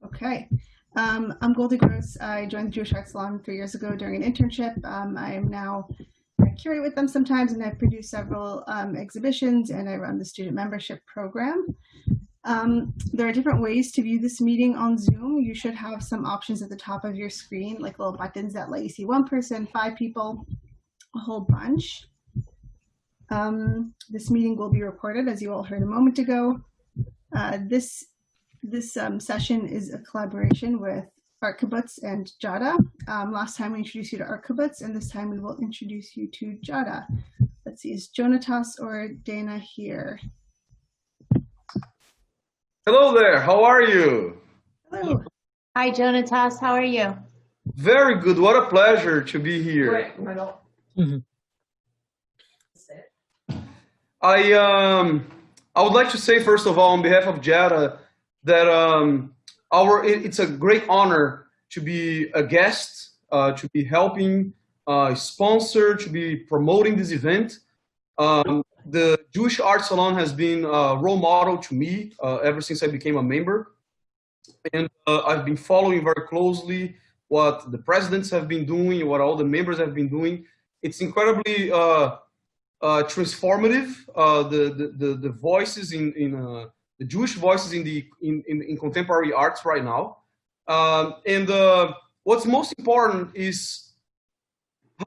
Okay. I'm Goldie. I joined the Jewish Art Salon 3 years ago during an internship. I am now I curate with them sometimes, and I've produced several exhibitions, and I run the student membership program. There are different ways to view this meeting on Zoom. You should have some options at the top of your screen, like little buttons that let you see one person, 5 people, a whole bunch. This meeting will be recorded, as you all heard a moment ago. This session is a collaboration with Art Kibbutz and Jada. Last time we introduced you to Art Kibbutz, and this time we will introduce you to Jada. Let's see, is Jonatas or Dana here? Hello there, how are you? Hello. Hi, Jonatas, how are you? Very good, what a pleasure to be here. I would like to say, first of all, on behalf of Jada, that it's a great honor to be a guest, to be helping sponsor, to be promoting this event. The Jewish Art Salon has been a role model to me ever since I became a member. And I've been following very closely what the presidents have been doing, what all the members have been doing. It's incredibly transformative. The voices in the Jewish voices in contemporary arts right now. And what's most important is,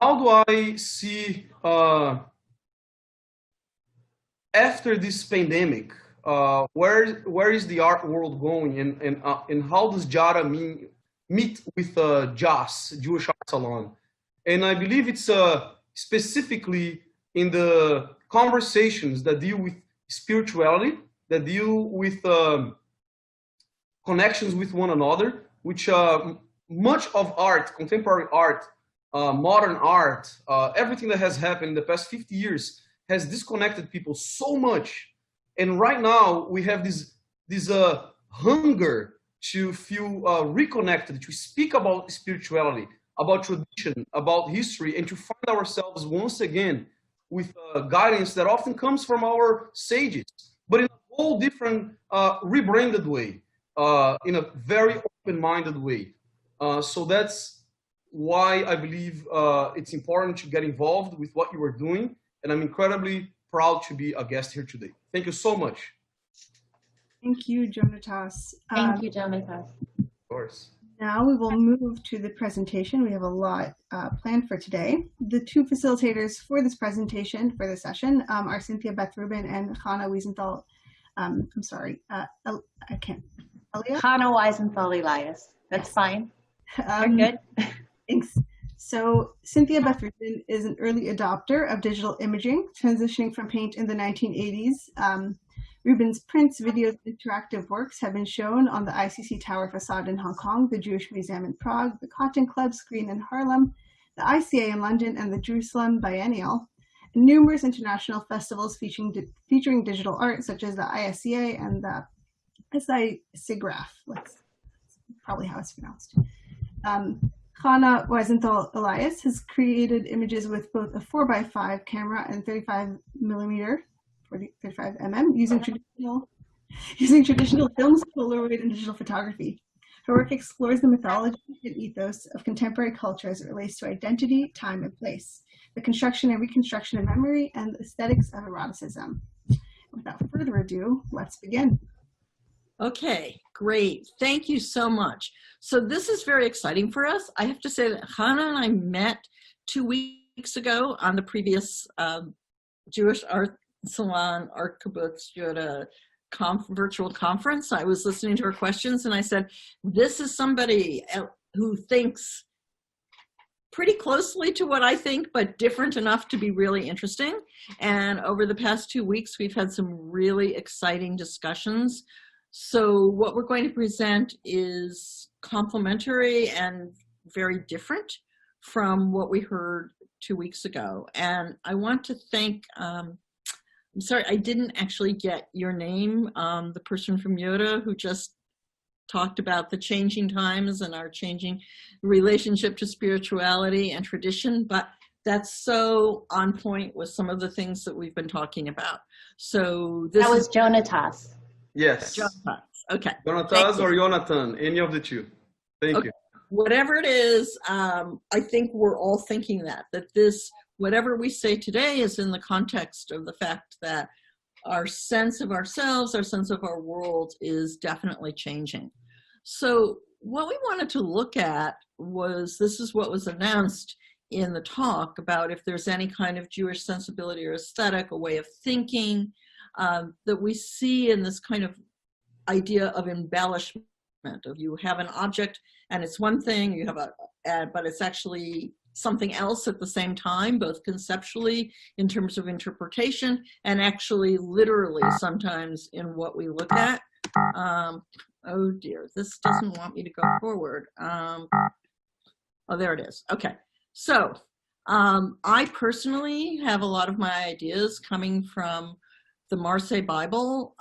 how do I see after this pandemic, where is the art world going, and how does Jada meet with JAS, Jewish Art Salon? And I believe it's specifically in the conversations that deal with spirituality, that deal with connections with one another, which much of art, contemporary art, modern art, everything that has happened in the past 50 years has disconnected people so much. And right now we have this hunger to feel reconnected, to speak about spirituality, about tradition, about history, and to find ourselves once again with guidance that often comes from our sages, but in a whole different, rebranded way, in a very open-minded way. So that's why I believe it's important to get involved with what you are doing, and I'm incredibly proud to be a guest here today. Thank you so much. Thank you, Jonatas. Thank you, Jonatas. Of course. Now we will move to the presentation. We have a lot planned for today. The two facilitators for this presentation, for this session, are Cynthia, Beth, Rubin, and Chana, Wiesenthal. I'm sorry, I can't. Elias? Chana, Wiesenthal, Elias. That's fine. You're good. Thanks. So Cynthia Beth Rubin is an early adopter of digital imaging, transitioning from paint in the 1980s. Rubin's prints, videos, and interactive works have been shown on the ICC Tower facade in Hong Kong, the Jewish Museum in Prague, the Cotton Club screen in Harlem, the ICA in London, and the Jerusalem Biennial, and numerous international festivals featuring digital art, such as the ISCA and the SI-SIGGRAPH. That's probably how it's pronounced. Chana Wiesenthal Elias has created images with both a 4x5 camera and 35mm using traditional films, Polaroid, and digital photography. Her work explores the mythology and ethos of contemporary culture as it relates to identity, time, and place, the construction and reconstruction of memory, and the aesthetics of eroticism. Without further ado, let's begin. Okay, great. Thank you so much. So this is very exciting for us. I have to say that Chana and I met 2 weeks ago on the previous Jewish Art Salon, Art Kibbutz, Jada virtual conference. I was listening to her questions and I said, this is somebody who thinks pretty closely to what I think, but different enough to be really interesting. And over the past 2 weeks, we've had some really exciting discussions. So what we're going to present is complementary and very different from what we heard 2 weeks ago. And I want to thank, I'm sorry, I didn't actually get your name, the person from Yoda who just talked about the changing times and our changing relationship to spirituality and tradition, but that's so on point with some of the things that we've been talking about. So this that was Jonatas. Yes. Jonatas. Okay. Jonatas or Jonathan, any of the two. Thank you. Whatever it is, I think we're all thinking that this, whatever we say today is in the context of the fact that our sense of ourselves, our sense of our world is definitely changing. So what we wanted to look at was, this is what was announced in the talk about if there's any kind of Jewish sensibility or aesthetic, a way of thinking that we see in this kind of idea of embellishment, of you have an object and it's one thing, you have but it's actually something else at the same time, both conceptually in terms of interpretation and actually literally sometimes in what we look at. Oh dear, this doesn't want me to go forward. Oh, there it is. Okay, so I personally have a lot of my ideas coming from the Marseilles Bible,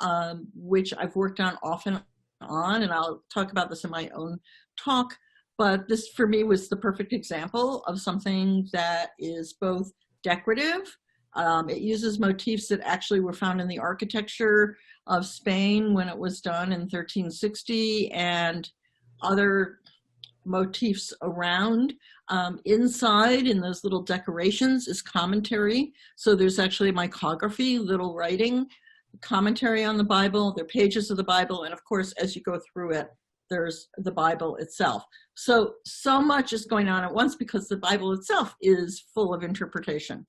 which I've worked on off and on, and I'll talk about this in my own talk, but this for me was the perfect example of something that is both decorative. It uses motifs that actually were found in the architecture of Spain when it was done in 1360, and other motifs around. Inside in those little decorations is commentary. So there's actually micrography, little writing, commentary on the Bible, there are pages of the Bible, and of course, as you go through it, there's the Bible itself. So much is going on at once because the Bible itself is full of interpretation.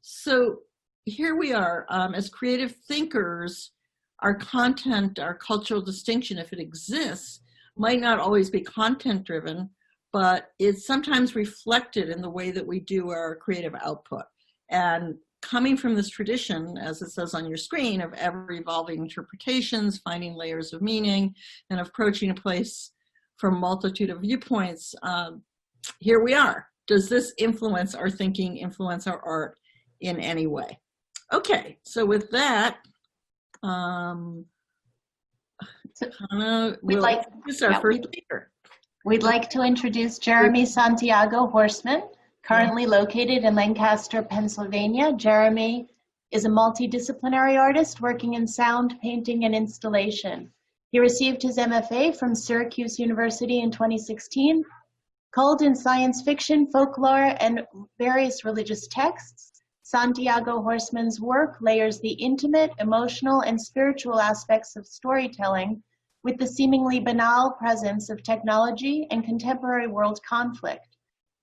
So here we are, as creative thinkers, our content, our cultural distinction, if it exists, might not always be content driven, but it's sometimes reflected in the way that we do our creative output. And coming from this tradition, as it says on your screen, of ever-evolving interpretations, finding layers of meaning, and approaching a place from a multitude of viewpoints, here we are. Does this influence our thinking, influence our art in any way? Okay, so with that, Chana will introduce our first speaker. We'd like to introduce Jeremy Santiago-Horseman, currently located in Lancaster, Pennsylvania. Jeremy is a multidisciplinary artist working in sound, painting, and installation. He received his MFA from Syracuse University in 2016. Culled in science fiction, folklore, and various religious texts, Santiago-Horseman's work layers the intimate, emotional, and spiritual aspects of storytelling with the seemingly banal presence of technology and contemporary world conflict.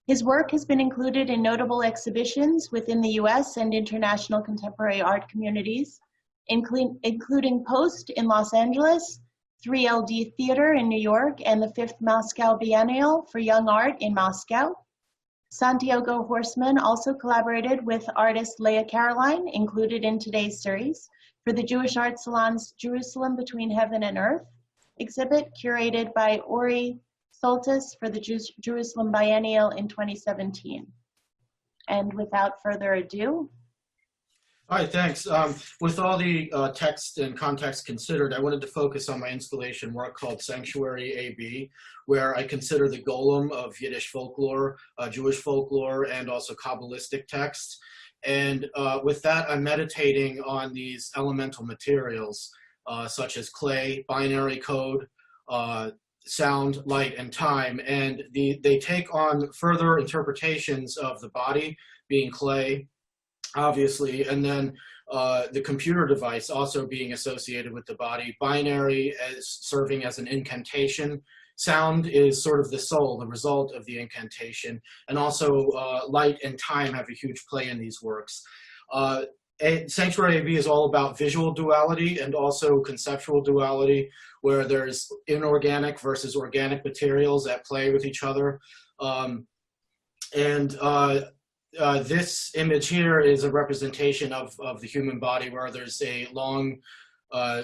His work has been included in notable exhibitions within the US and international contemporary art communities, including Post in Los Angeles, 3LD Theater in New York, and the 5th Moscow Biennial for Young Art in Moscow. Santiago-Horseman also collaborated with artist Leah Caroline, included in today's series, for the Jewish Art Salon's Jerusalem Between Heaven and Earth exhibit, curated by Ori Soltis for the Jerusalem Biennial in 2017. And without further ado. All right, thanks. With all the text and context considered, I wanted to focus on my installation work called Sanctuary AB, where I consider the golem of Yiddish folklore, Jewish folklore, and also Kabbalistic texts. And with that, I'm meditating on these elemental materials, such as clay, binary code, sound, light, and time. And they take on further interpretations of the body being clay, obviously, and then the computer device also being associated with the body. Binary as serving as an incantation. Sound is sort of the soul, the result of the incantation. And also light and time have a huge play in these works. Sanctuary AB is all about visual duality and also conceptual duality, where there's inorganic versus organic materials that play with each other. This image here is a representation of the human body, where there's a long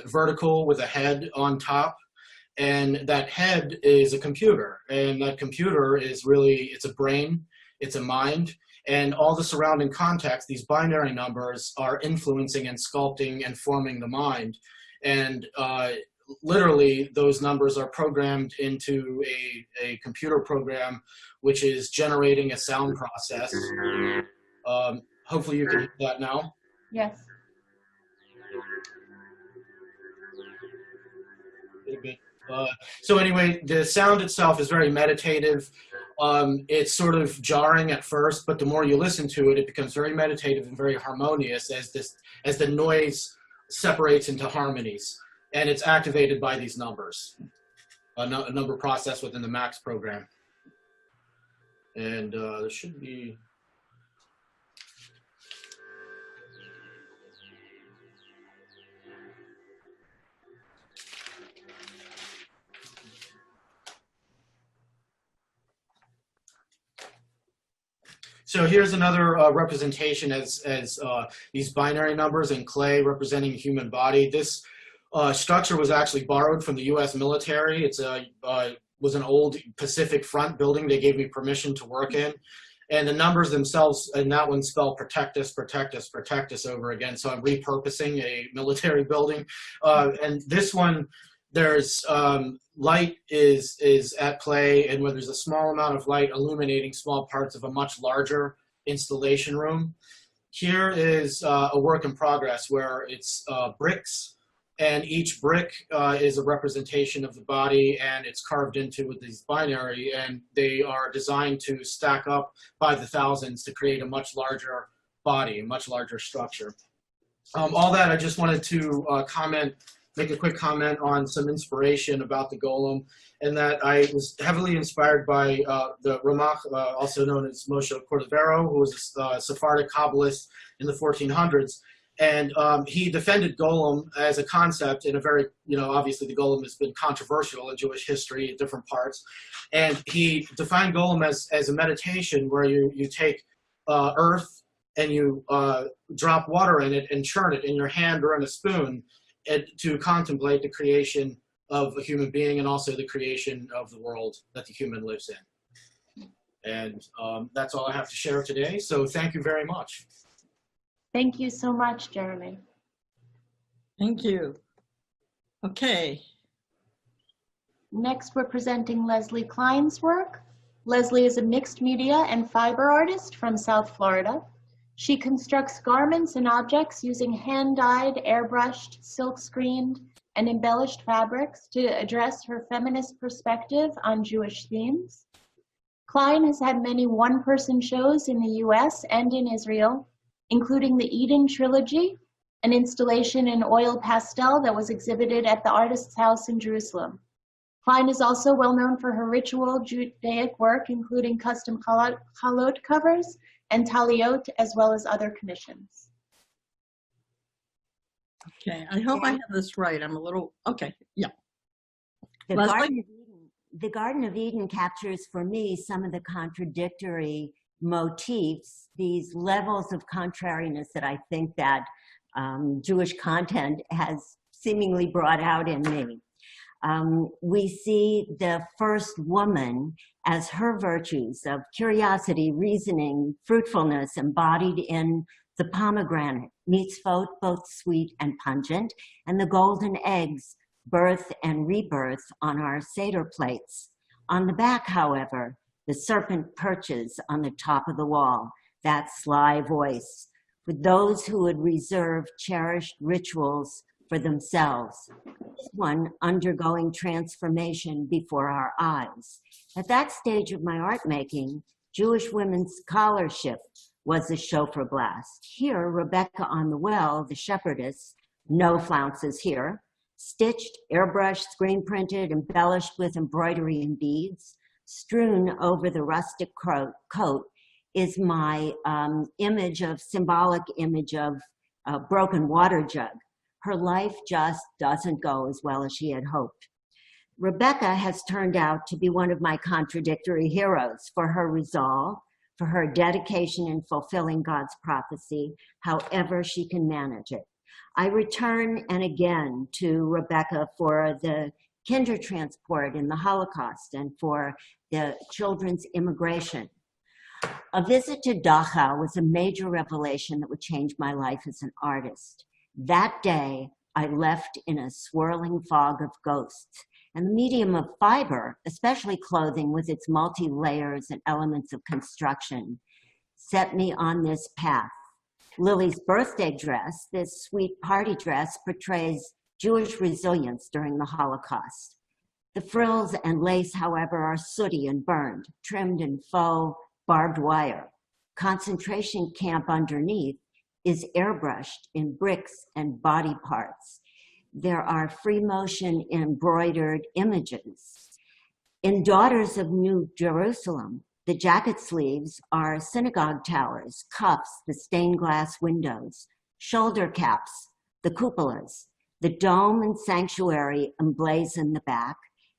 vertical with a head on top, and that head is a computer, and that computer is really, it's a brain, it's a mind, and all the surrounding context, these binary numbers, are influencing and sculpting and forming the mind. And literally, those numbers are programmed into a computer program, which is generating a sound process. Hopefully you can hear that now. Yes. So anyway, the sound itself is very meditative. It's sort of jarring at first, but the more you listen to it, it becomes very meditative and very harmonious as the noise separates into harmonies, and it's activated by these numbers, a number process within the Max program. And there should be. So here's another representation as these binary numbers in clay representing a human body. This structure was actually borrowed from the U.S. military. It's was an old Pacific Front building they gave me permission to work in. And the numbers themselves, and that one spell protect us, protect us, protect us over again. So I'm repurposing a military building. And this one, there's light is at play, and where there's a small amount of light illuminating small parts of a much larger installation room. Here is a work in progress where it's bricks, and each brick is a representation of the body, and it's carved into with these binary, and they are designed to stack up by the thousands to create a much larger body, a much larger structure. All that, I just wanted to make a quick comment on some inspiration about the golem, and that I was heavily inspired by the Ramach, also known as Moshe Cordovero, who was a Sephardic Kabbalist in the 1400s. And he defended golem as a concept in a very, obviously the golem has been controversial in Jewish history in different parts. And he defined golem as a meditation where you take earth and you drop water in it and churn it in your hand or in a spoon, and to contemplate the creation of a human being and also the creation of the world that the human lives in. And that's all I have to share today. So thank you very much. Thank you so much, Jeremy. Thank you. Okay. Next, we're presenting Leslie Klein's work. Leslie is a mixed media and fiber artist from South Florida. She constructs garments and objects using hand-dyed, airbrushed, silk-screened, and embellished fabrics to address her feminist perspective on Jewish themes. Klein has had many one-person shows in the US and in Israel, including the Eden Trilogy, an installation in oil pastel that was exhibited at the Artist's House in Jerusalem. Klein is also well known for her ritual Judaic work, including custom chalot covers and taliot, as well as other commissions. Okay, I hope I have this right. I'm a little, okay, yeah. The Leslie? Garden of Eden captures for me some of the contradictory motifs, these levels of contrariness that I think that Jewish content has seemingly brought out in me. We see the first woman as her virtues of curiosity, reasoning, fruitfulness embodied in the pomegranate, meats both sweet and pungent, and the golden eggs, birth and rebirth on our Seder plates. On the back, however, the serpent perches on the top of the wall, that sly voice, with those who would reserve cherished rituals for themselves, one undergoing transformation before our eyes. At that stage of my art making, Jewish women's scholarship was a shofar blast. Here, Rebecca on the well, the shepherdess, no flounces here, stitched, airbrushed, screen printed, embellished with embroidery and beads, strewn over the rustic coat is my symbolic image of a broken water jug. Her life just doesn't go as well as she had hoped. Rebecca has turned out to be one of my contradictory heroes for her resolve, for her dedication in fulfilling God's prophecy, however she can manage it. I return and again to Rebecca for the Kindertransport in the Holocaust and for the children's immigration. A visit to Dachau was a major revelation that would change my life as an artist. That day, I left in a swirling fog of ghosts, and the medium of fiber, especially clothing with its multi-layers and elements of construction, set me on this path. Lily's birthday dress, this sweet party dress, portrays Jewish resilience during the Holocaust. The frills and lace, however, are sooty and burned, trimmed in faux barbed wire. Concentration camp underneath is airbrushed in bricks and body parts. There are free motion embroidered images. In Daughters of New Jerusalem, the jacket sleeves are synagogue towers, cuffs, the stained glass windows, shoulder caps, the cupolas, the dome and sanctuary emblazon the back,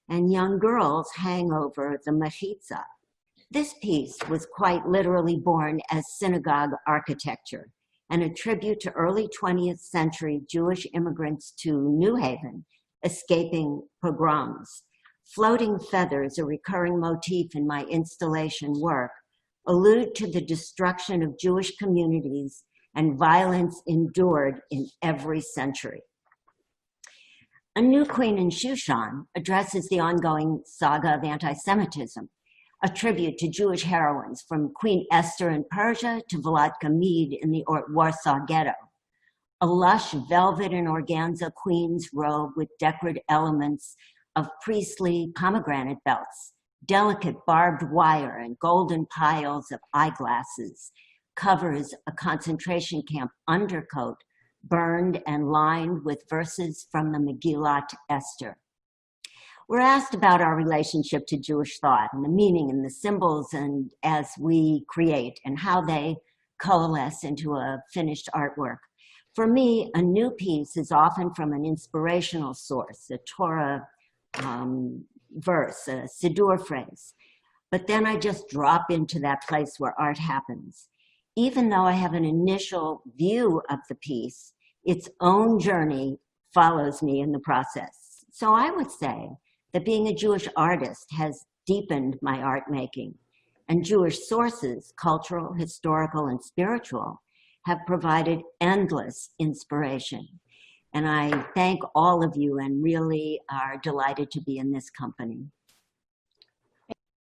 and young girls hang over the mechitza. This piece was quite literally born as synagogue architecture and a tribute to early 20th century Jewish immigrants to New Haven, escaping pogroms. Floating feathers, a recurring motif in my installation work, allude to the destruction of Jewish communities and violence endured in every century. A New Queen in Shushan addresses the ongoing saga of anti-Semitism, a tribute to Jewish heroines from Queen Esther in Persia to Vladka Mead in the Warsaw Ghetto. A lush velvet and organza queen's robe with decorative elements of priestly pomegranate belts, delicate barbed wire and golden piles of eyeglasses, covers a concentration camp undercoat burned and lined with verses from the Megillat Esther. We're asked about our relationship to Jewish thought and the meaning and the symbols and as we create and how they coalesce into a finished artwork. For me, a new piece is often from an inspirational source, a Torah verse, a Siddur phrase. But then I just drop into that place where art happens. Even though I have an initial view of the piece, its own journey follows me in the process. So I would say that being a Jewish artist has deepened my art making, and Jewish sources, cultural, historical, and spiritual, have provided endless inspiration. And I thank all of you and really are delighted to be in this company.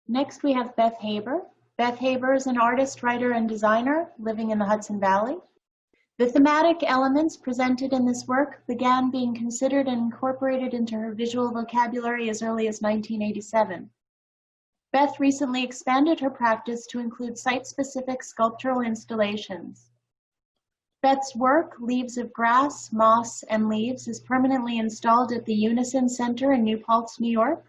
Next, we have Beth Haber. Beth Haber is an artist, writer, and designer living in the Hudson Valley. The thematic elements presented in this work began being considered and incorporated into her visual vocabulary as early as 1987. Beth recently expanded her practice to include site-specific sculptural installations. Beth's work, Leaves of Grass, Moss, and Leaves, is permanently installed at the Unison Center in New Paltz, New York,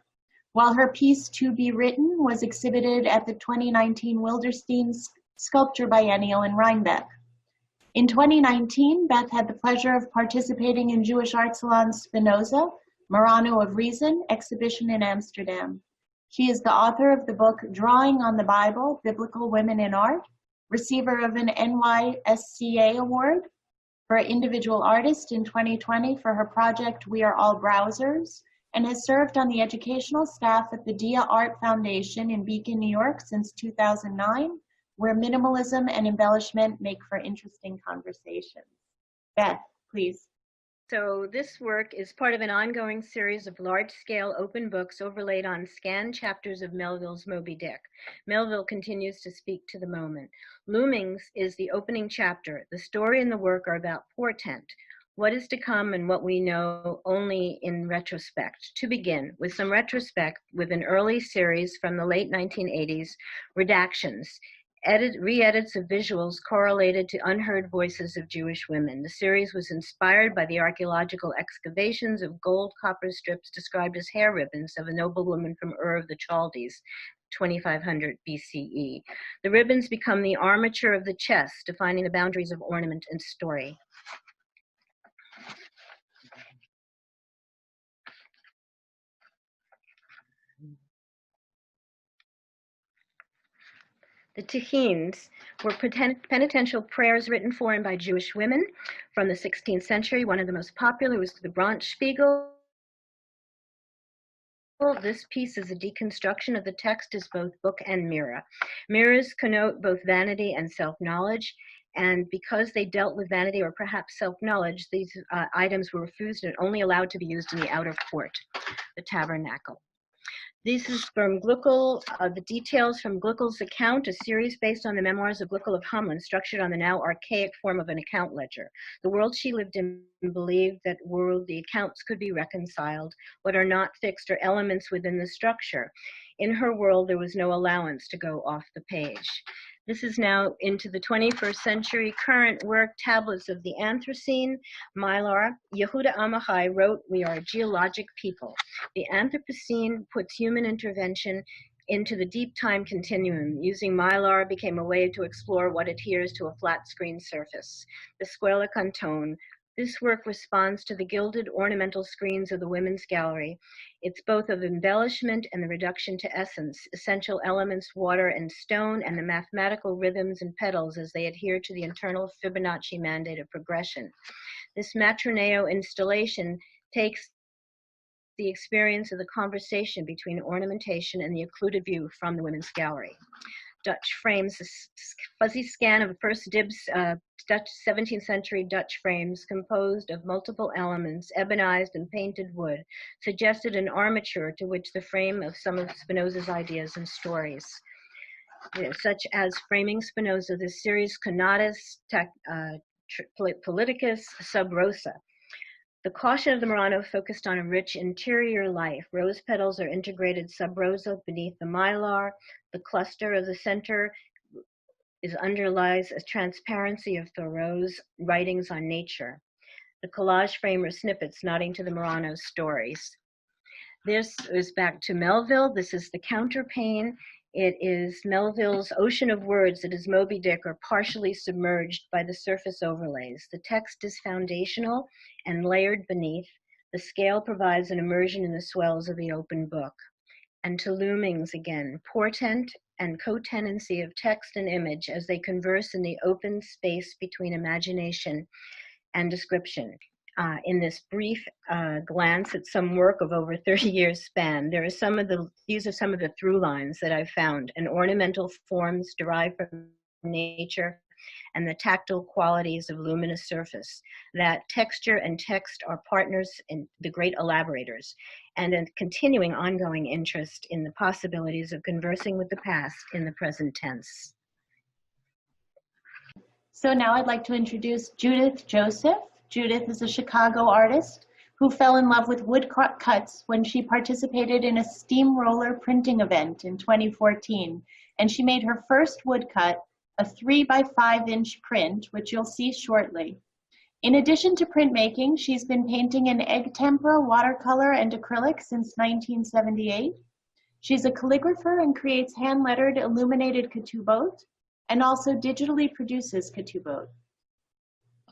while her piece, To Be Written, was exhibited at the 2019 Wilderstein Sculpture Biennial in Rhinebeck. In 2019, Beth had the pleasure of participating in Jewish art salon Spinoza, Murano of Reason, exhibition in Amsterdam. She is the author of the book Drawing on the Bible, Biblical Women in Art, receiver of an NYSCA Award for Individual Artist in 2020 for her project We Are All Browsers, and has served on the educational staff at the Dia Art Foundation in Beacon, New York since 2009, where minimalism and embellishment make for interesting conversations. Beth, please. So this work is part of an ongoing series of large-scale open books overlaid on scanned chapters of Melville's Moby Dick. Melville continues to speak to the moment. Loomings is the opening chapter. The story and the work are about portent, what is to come and what we know only in retrospect. To begin with some retrospect with an early series from the late 1980s, Redactions, re-edits of visuals correlated to unheard voices of Jewish women. The series was inspired by the archaeological excavations of gold copper strips described as hair ribbons of a noblewoman from Ur of the Chaldees, 2500 BCE. The ribbons become the armature of the chest, defining the boundaries of ornament and story. The Tehins were penitential prayers written for and by Jewish women from the 16th century. One of the most popular was the Branchspiegel. This piece is a deconstruction of the text as both book and mirror. Mirrors connote both vanity and self-knowledge, and because they dealt with vanity or perhaps self-knowledge, these items were refused and only allowed to be used in the outer court, the tabernacle. This is from Gluck, the details from Gluck's account, a series based on the memoirs of Gluck of Hamelin, structured on the now archaic form of an account ledger. The world she lived in believed that world the accounts could be reconciled, what are not fixed are elements within the structure. In her world, there was no allowance to go off the page. This is now into the 21st century. Current work, tablets of the Anthropocene, Mylar. Yehuda Amichai wrote, "We are a geologic people." The Anthropocene puts human intervention into the deep time continuum. Using Mylar became a way to explore what adheres to a flat screen surface. The Scuola Cantone. This work responds to the gilded ornamental screens of the Women's Gallery. It's both of embellishment and the reduction to essence, essential elements, water and stone, and the mathematical rhythms and pedals as they adhere to the internal Fibonacci mandate of progression. This matroneo installation takes the experience of the conversation between ornamentation and the occluded view from the Women's Gallery. Dutch frames, a fuzzy scan of the first dibs, Dutch 17th century Dutch frames composed of multiple elements, ebonized and painted wood, suggested an armature to which the frame of some of Spinoza's ideas and stories, such as framing Spinoza, the series Conatus Politicus Sub Rosa. The caution of the Murano focused on a rich interior life. Rose petals are integrated sub rosa beneath the mylar. The cluster of the center underlies a transparency of Thoreau's writings on nature. The collage frame are snippets nodding to the Murano's stories. This is back to Melville. This is the counterpane. It is Melville's ocean of words that is Moby Dick are partially submerged by the surface overlays. The text is foundational and layered beneath. The scale provides an immersion in the swells of the open book. And to loomings again, portent and co-tenancy of text and image as they converse in the open space between imagination and description. In this brief glance at some work of over 30 years span, these are some of the through lines that I've found, and ornamental forms derived from nature and the tactile qualities of luminous surface, that texture and text are partners and the great elaborators, and a continuing ongoing interest in the possibilities of conversing with the past in the present tense. So now I'd like to introduce Judith Joseph. Judith is a Chicago artist who fell in love with woodcuts when she participated in a steamroller printing event in 2014. And she made her first woodcut, a 3x5-inch print, which you'll see shortly. In addition to printmaking, she's been painting in egg tempera, watercolor, and acrylic since 1978. She's a calligrapher and creates hand-lettered illuminated ketubot, and also digitally produces ketubot.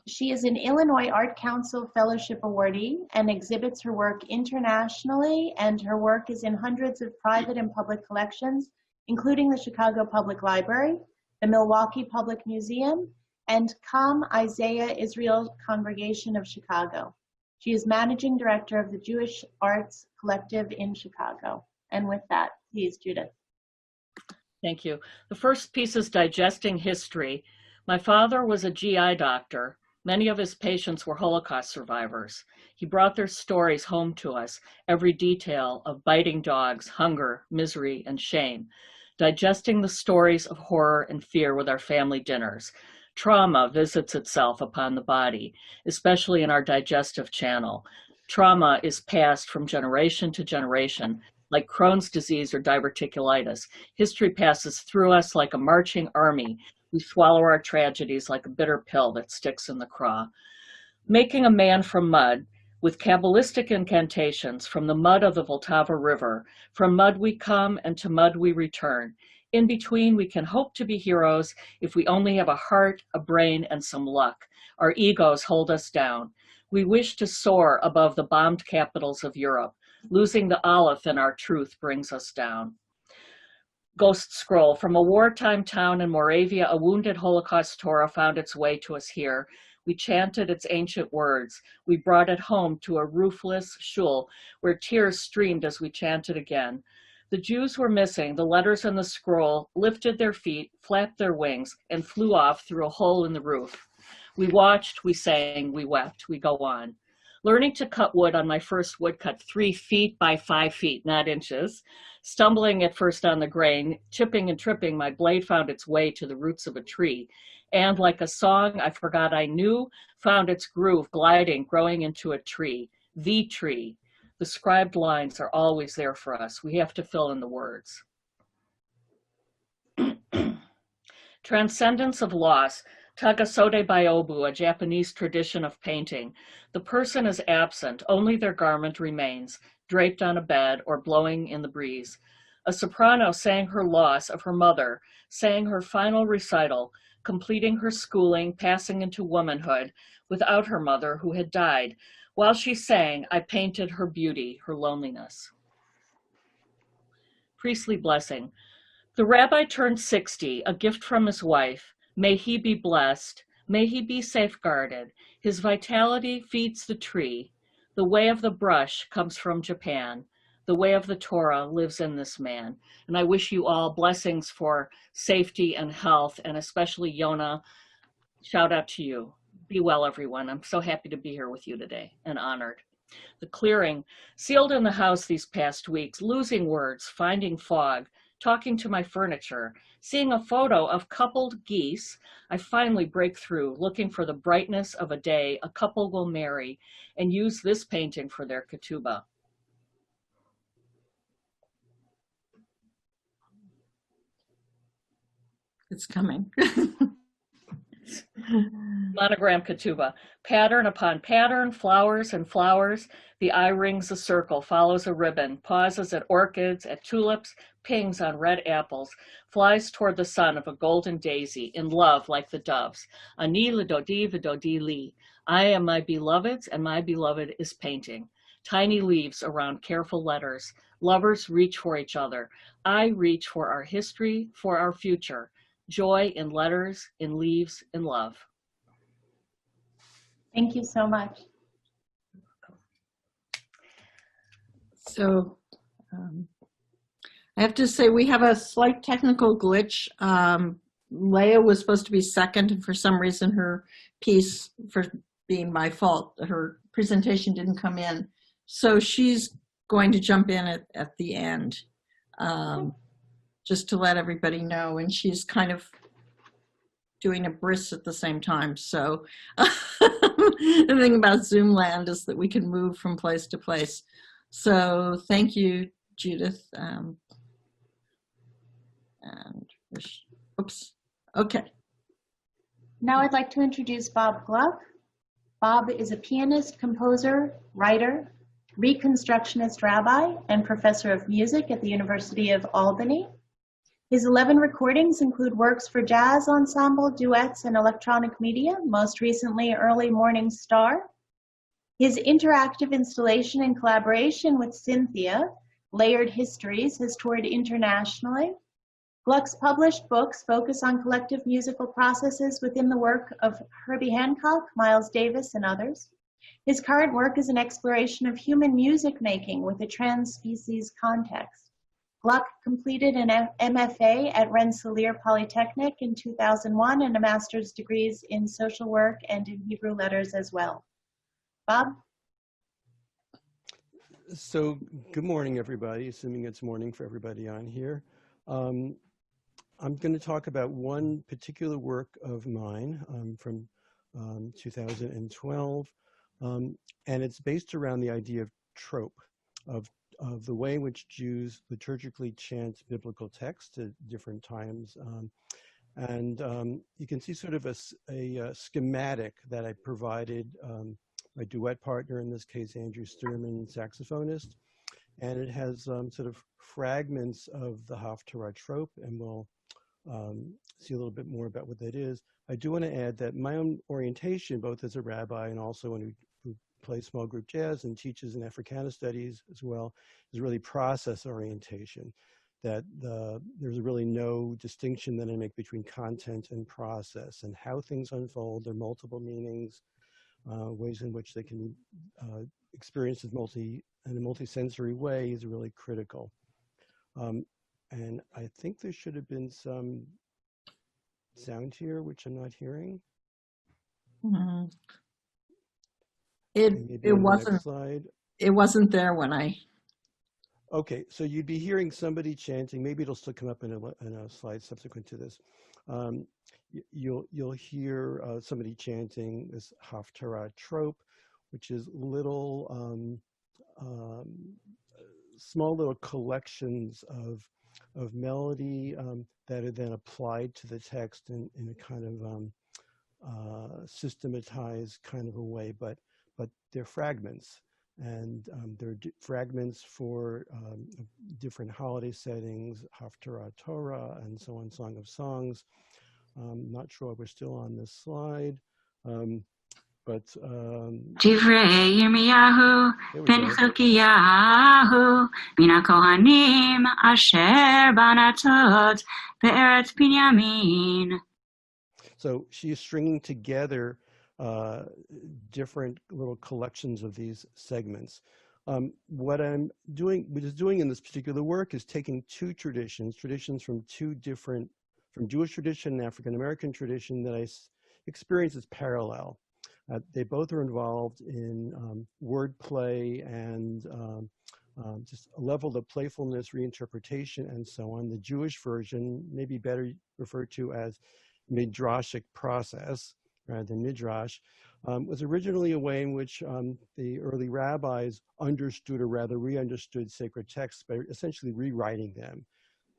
She is an Illinois Art Council Fellowship awardee and exhibits her work internationally, and her work is in hundreds of private and public collections, including the Chicago Public Library, the Milwaukee Public Museum, and Kam Isaiah Israel Congregation of Chicago. She is managing director of the Jewish Arts Collective in Chicago. And with that, please, Judith. Thank you. The first piece is digesting history. My father was a GI doctor. Many of his patients were Holocaust survivors. He brought their stories home to us, every detail of biting dogs, hunger, misery, and shame. Digesting the stories of horror and fear with our family dinners. Trauma visits itself upon the body, especially in our digestive channel. Trauma is passed from generation to generation, like Crohn's disease or diverticulitis. History passes through us like a marching army. We swallow our tragedies like a bitter pill that sticks in the craw. Making a man from mud, with Kabbalistic incantations from the mud of the Vltava River. From mud we come and to mud we return. In between, we can hope to be heroes if we only have a heart, a brain, and some luck. Our egos hold us down. We wish to soar above the bombed capitals of Europe. Losing the Aleph in our truth brings us down. Ghost scroll. From a wartime town in Moravia, a wounded Holocaust Torah found its way to us here. We chanted its ancient words. We brought it home to a roofless shul where tears streamed as we chanted again. The Jews were missing. The letters in the scroll lifted their feet, flapped their wings, and flew off through a hole in the roof. We watched, we sang, we wept, we go on. learning to cut wood on my first woodcut 3 feet by 5 feet, not inches, stumbling at first on the grain, chipping and tripping, my blade found its way to the roots of a tree. And like a song I forgot I knew, found its groove, gliding, growing into a tree, the tree. The scribed lines are always there for us. We have to fill in the words. Transcendence of loss. Tagasode Byobu, a Japanese tradition of painting. The person is absent, only their garment remains, draped on a bed or blowing in the breeze. A soprano sang her loss of her mother, sang her final recital, completing her schooling, passing into womanhood, without her mother who had died. While she sang, I painted her beauty, her loneliness. Priestly blessing. The rabbi turned 60, a gift from his wife. May he be blessed. May he be safeguarded. His vitality feeds the tree. The way of the brush comes from Japan. The way of the Torah lives in this man. And I wish you all blessings for safety and health, and especially Yona, shout out to you. Be well, everyone. I'm so happy to be here with you today and honored. The clearing, sealed in the house these past weeks, losing words, finding fog, talking to my furniture, seeing a photo of coupled geese, I finally break through, looking for the brightness of a day a couple will marry and use this painting for their ketubah. It's coming. Monogram ketubah. Pattern upon pattern, flowers and flowers. The eye rings a circle, follows a ribbon, pauses at orchids, at tulips, pings on red apples, flies toward the sun of a golden daisy, in love like the doves. Ani l'dodi v'dodi li. I am my beloved's, and my beloved is painting. Tiny leaves around careful letters. Lovers reach for each other. I reach for our history, for our future. Joy in letters, in leaves, in love. Thank you so much. So I have to say we have a slight technical glitch. Leah was supposed to be second, and for some reason her piece, for being my fault, her presentation didn't come in. So she's going to jump in at the end, just to let everybody know. And she's kind of doing a bris at the same time. So the thing about Zoom land is that we can move from place to place. So thank you, Judith. And oops, okay. Now I'd like to introduce Bob Gluck. Bob is a pianist, composer, writer, Reconstructionist rabbi, and professor of music at the University of Albany. His 11 recordings include works for jazz ensemble, duets, and electronic media, most recently Early Morning Star. His interactive installation and collaboration with Cynthia, Layered Histories, has toured internationally. Gluck's published books focus on collective musical processes within the work of Herbie Hancock, Miles Davis, and others. His current work is an exploration of human music making with a trans-species context. Gluck completed an MFA at Rensselaer Polytechnic in 2001 and a master's degrees in social work and in Hebrew letters as well. Bob? So good morning, everybody, assuming it's morning for everybody on here. I'm going to talk about one particular work of mine from 2012, and it's based around the idea of trope, of the way in which Jews liturgically chant biblical text at different times. You can see sort of a schematic that I provided my duet partner, in this case, Andrew Sturman, saxophonist. And it has sort of fragments of the haftarah trope, and we'll see a little bit more about what that is. I do want to add that my own orientation, both as a rabbi and also one who plays small group jazz and teaches in Africana studies as well, is really process orientation. That there's really no distinction that I make between content and process, and how things unfold. There are multiple meanings, ways in which they can experience in a multi-sensory way is really critical. And I think there should have been some sound here, which I'm not hearing. Mm-hmm. And maybe It on the wasn't next slide. it wasn't there when I. Okay, so you'd be hearing somebody chanting. Maybe it'll still come up in a slide subsequent to this. You'll hear somebody chanting this haftarah trope, which is little small little collections of melody that are then applied to the text in a kind of systematized kind of a way, but they're fragments. And there are fragments for different holiday settings, Haftarah Torah, and so on, Song of Songs. Not sure we're still on this slide, but Divrei Yirmiyahu ben Chilkiyahu min haKohanim asher banatot be'eretz Binyamin. So she is stringing together different little collections of these segments. What I'm doing in this particular work is taking two traditions from two different, from Jewish tradition and African American tradition that I experience as parallel. They both are involved in wordplay and just a level of playfulness, reinterpretation, and so on. The Jewish version may be better referred to as midrashic process rather than midrash, was originally a way in which the early rabbis understood, or rather re-understood, sacred texts by essentially rewriting them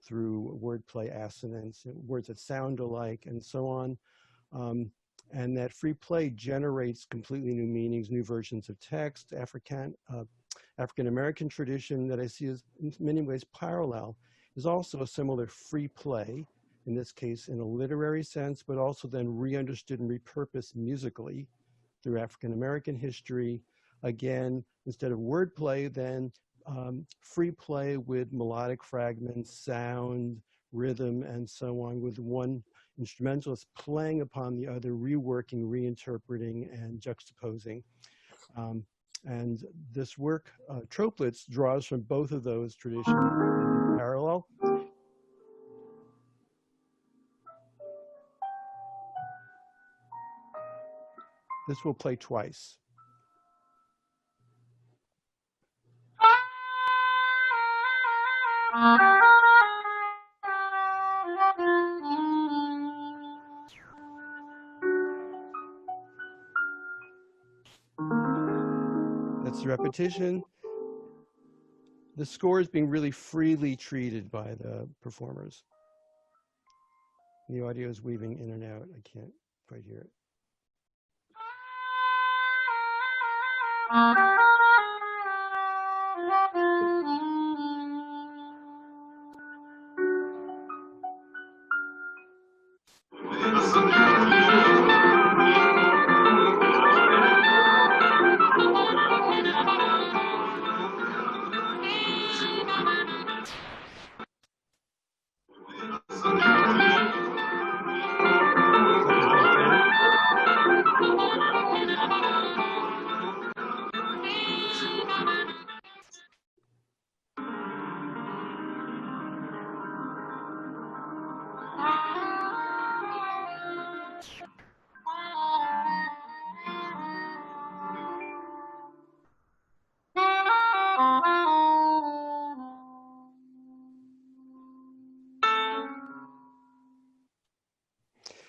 through wordplay, assonance, words that sound alike, and so on. And that free play generates completely new meanings, new versions of text. African-American tradition that I see as in many ways parallel is also a similar free play, in this case in a literary sense, but also then re-understood and repurposed musically through African-American history. Again, instead of wordplay, then free play with melodic fragments, sound, rhythm, and so on, with one instrumentalist playing upon the other, reworking, reinterpreting, and juxtaposing. And this work, Tropelets, draws from both of those traditions in parallel. This will play twice. That's the repetition. The score is being really freely treated by the performers. The audio is weaving in and out. I can't quite hear it.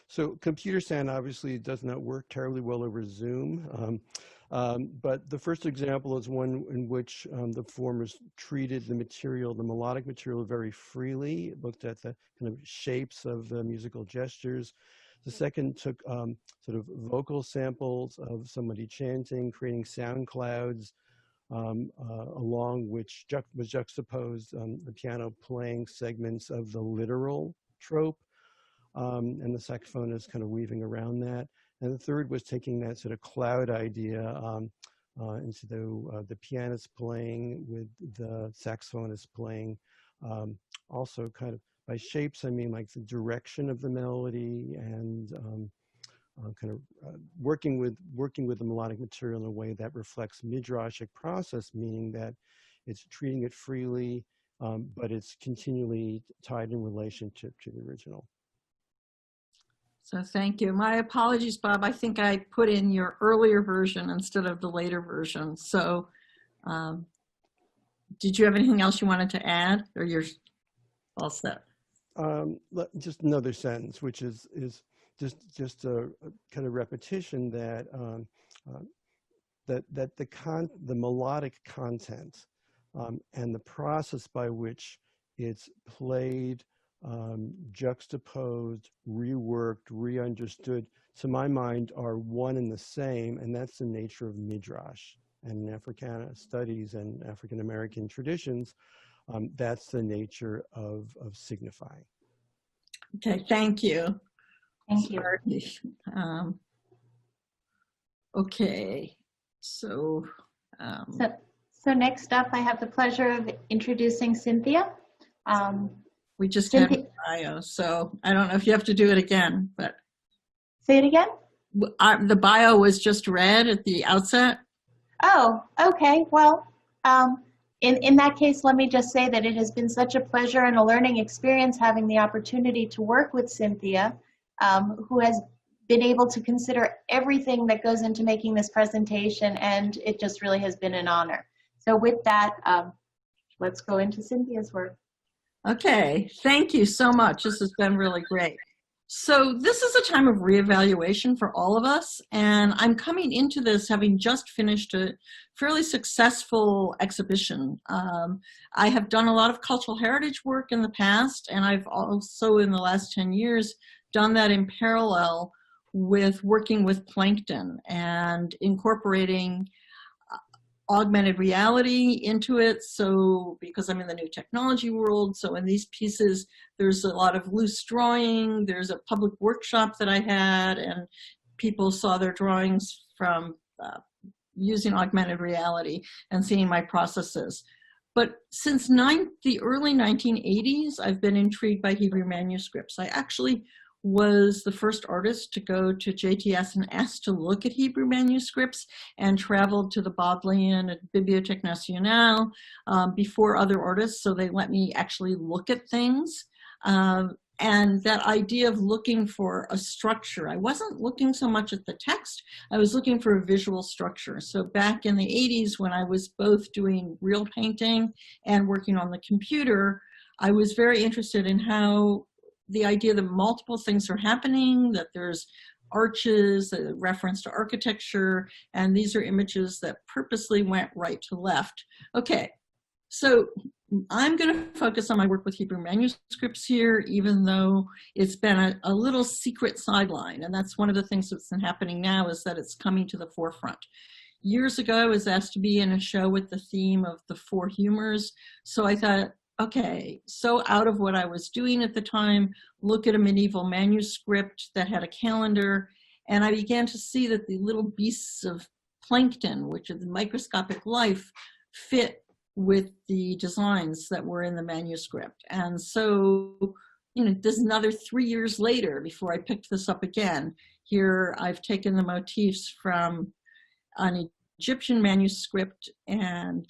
So computer sound obviously does not work terribly well over Zoom, but the first example is one in which the performers treated the material, the melodic material, very freely, looked at the kind of shapes of the musical gestures. The second took sort of vocal samples of somebody chanting, creating sound clouds, along which was juxtaposed the piano playing segments of the literal trope. And the saxophone is kind of weaving around that. And the third was taking that sort of cloud idea into the pianist playing with the saxophonist playing. Also kind of by shapes, I mean like the direction of the melody and kind of working with the melodic material in a way that reflects midrashic process, meaning that it's treating it freely, but it's continually tied in relationship to the original. So thank you. My apologies, Bob. I think I put in your earlier version instead of the later version. So did you have anything else you wanted to add, or you're all set? Just another sentence, which is just a kind of repetition that the melodic content and the process by which it's played, juxtaposed, reworked, re-understood, to my mind, are one and the same, and that's the nature of midrash and Africana studies and African American traditions. That's the nature of signifying. Okay, thank you. Thank you. Okay, so next up, I have the pleasure of introducing Cynthia. we just Cynthia, had a bio, so I don't know if you have to do it again, but. Say it again? The bio was just read at the outset. Oh, okay. Well, in that case, let me just say that it has been such a pleasure and a learning experience having the opportunity to work with Cynthia, who has been able to consider everything that goes into making this presentation, and it just really has been an honor. So with that, let's go into Cynthia's work. Okay, thank you so much. This has been really great. So this is a time of reevaluation for all of us, and I'm coming into this having just finished a fairly successful exhibition. I have done a lot of cultural heritage work in the past, and I've also in the last 10 years done that in parallel with working with plankton and incorporating augmented reality into it. So because I'm in the new technology world, so in these pieces, there's a lot of loose drawing. There's a public workshop that I had, and people saw their drawings from using augmented reality and seeing my processes. But since the early 1980s, I've been intrigued by Hebrew manuscripts. I actually was the first artist to go to JTS and ask to look at Hebrew manuscripts, and traveled to the Bodleian at Bibliothèque Nationale before other artists, so they let me actually look at things. And that idea of looking for a structure, I wasn't looking so much at the text, I was looking for a visual structure. So back in the 80s, when I was both doing real painting and working on the computer, I was very interested in how the idea that multiple things are happening, that there's arches, a reference to architecture, and these are images that purposely went right to left. Okay, so I'm going to focus on my work with Hebrew manuscripts here, even though it's been a little secret sideline, and that's one of the things that's been happening now, is that it's coming to the forefront. Years ago, I was asked to be in a show with the theme of the four humors, so I thought, okay, so out of what I was doing at the time, look at a medieval manuscript that had a calendar, and I began to see that the little beasts of plankton, which is the microscopic life, fit with the designs that were in the manuscript. And so, this is another 3 years later before I picked this up again. Here I've taken the motifs from an Egyptian manuscript, and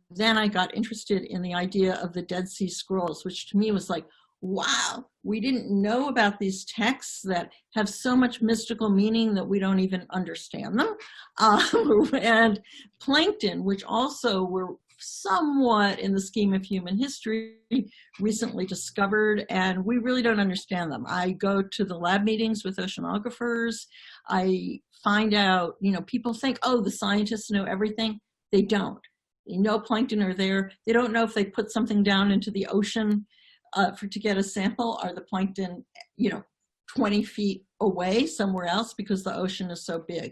then I got interested in the idea of the Dead Sea Scrolls, which to me was like, wow, we didn't know about these texts that have so much mystical meaning that we don't even understand them. And plankton, which also were somewhat in the scheme of human history, recently discovered, and we really don't understand them. I go to the lab meetings with oceanographers. I find out, people think, oh, the scientists know everything. They don't. They know plankton are there. They don't know if they put something down into the ocean to get a sample, are the plankton, 20 feet away somewhere else because the ocean is so big.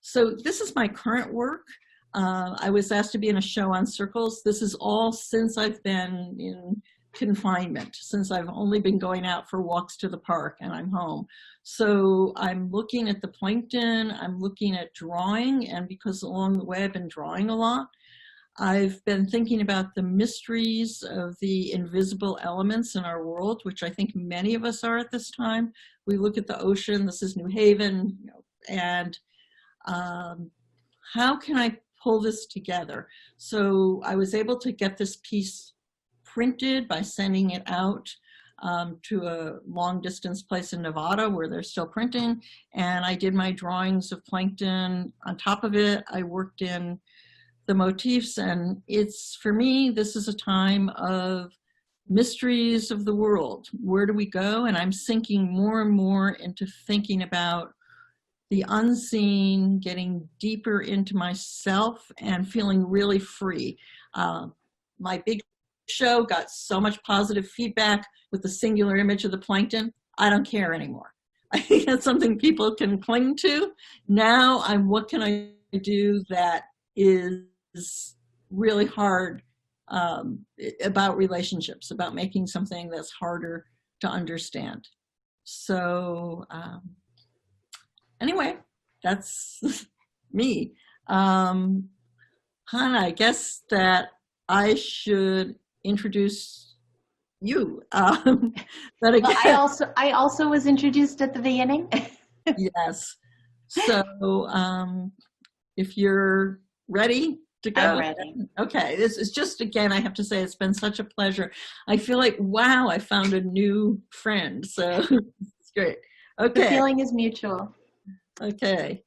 So this is my current work. I was asked to be in a show on circles. This is all since I've been in confinement, since I've only been going out for walks to the park and I'm home. So I'm looking at the plankton, I'm looking at drawing, and because along the way I've been drawing a lot, I've been thinking about the mysteries of the invisible elements in our world, which I think many of us are at this time. We look at the ocean, this is New Haven, and how can I pull this together? So I was able to get this piece printed by sending it out. to a long distance place in Nevada where they're still printing. And I did my drawings of plankton. On top of it, I worked in the motifs. And it's, for me, this is a time of mysteries of the world. Where do we go? And I'm sinking more and more into thinking about the unseen, getting deeper into myself and feeling really free. My big show got so much positive feedback with the singular image of the plankton. I don't care anymore. I think that's something people can cling to. Now what can I do that is really hard about relationships, about making something that's harder to understand. So anyway, that's me. Chana, I guess that I should introduce you. But again, well, I also was introduced at the beginning. Yes. So if you're ready to go. I'm ready. Okay. This is just, again, I have to say it's been such a pleasure. I feel like, wow, I found a new friend. So it's great. Okay. The feeling is mutual. Okay.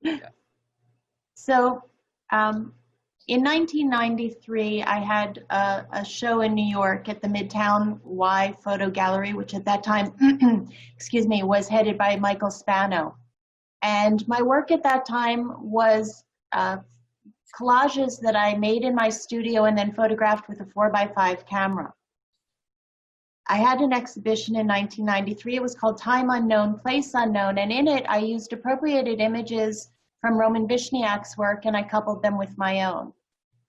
So in 1993, I had a show in New York at the Midtown Y Photo Gallery, which at that time, excuse me, was headed by Michael Spano. And my work at that time was collages that I made in my studio and then photographed with a 4x5 camera. I had an exhibition in 1993. It was called Time Unknown, Place Unknown, and in it I used appropriated images from Roman Vishniak's work and I coupled them with my own.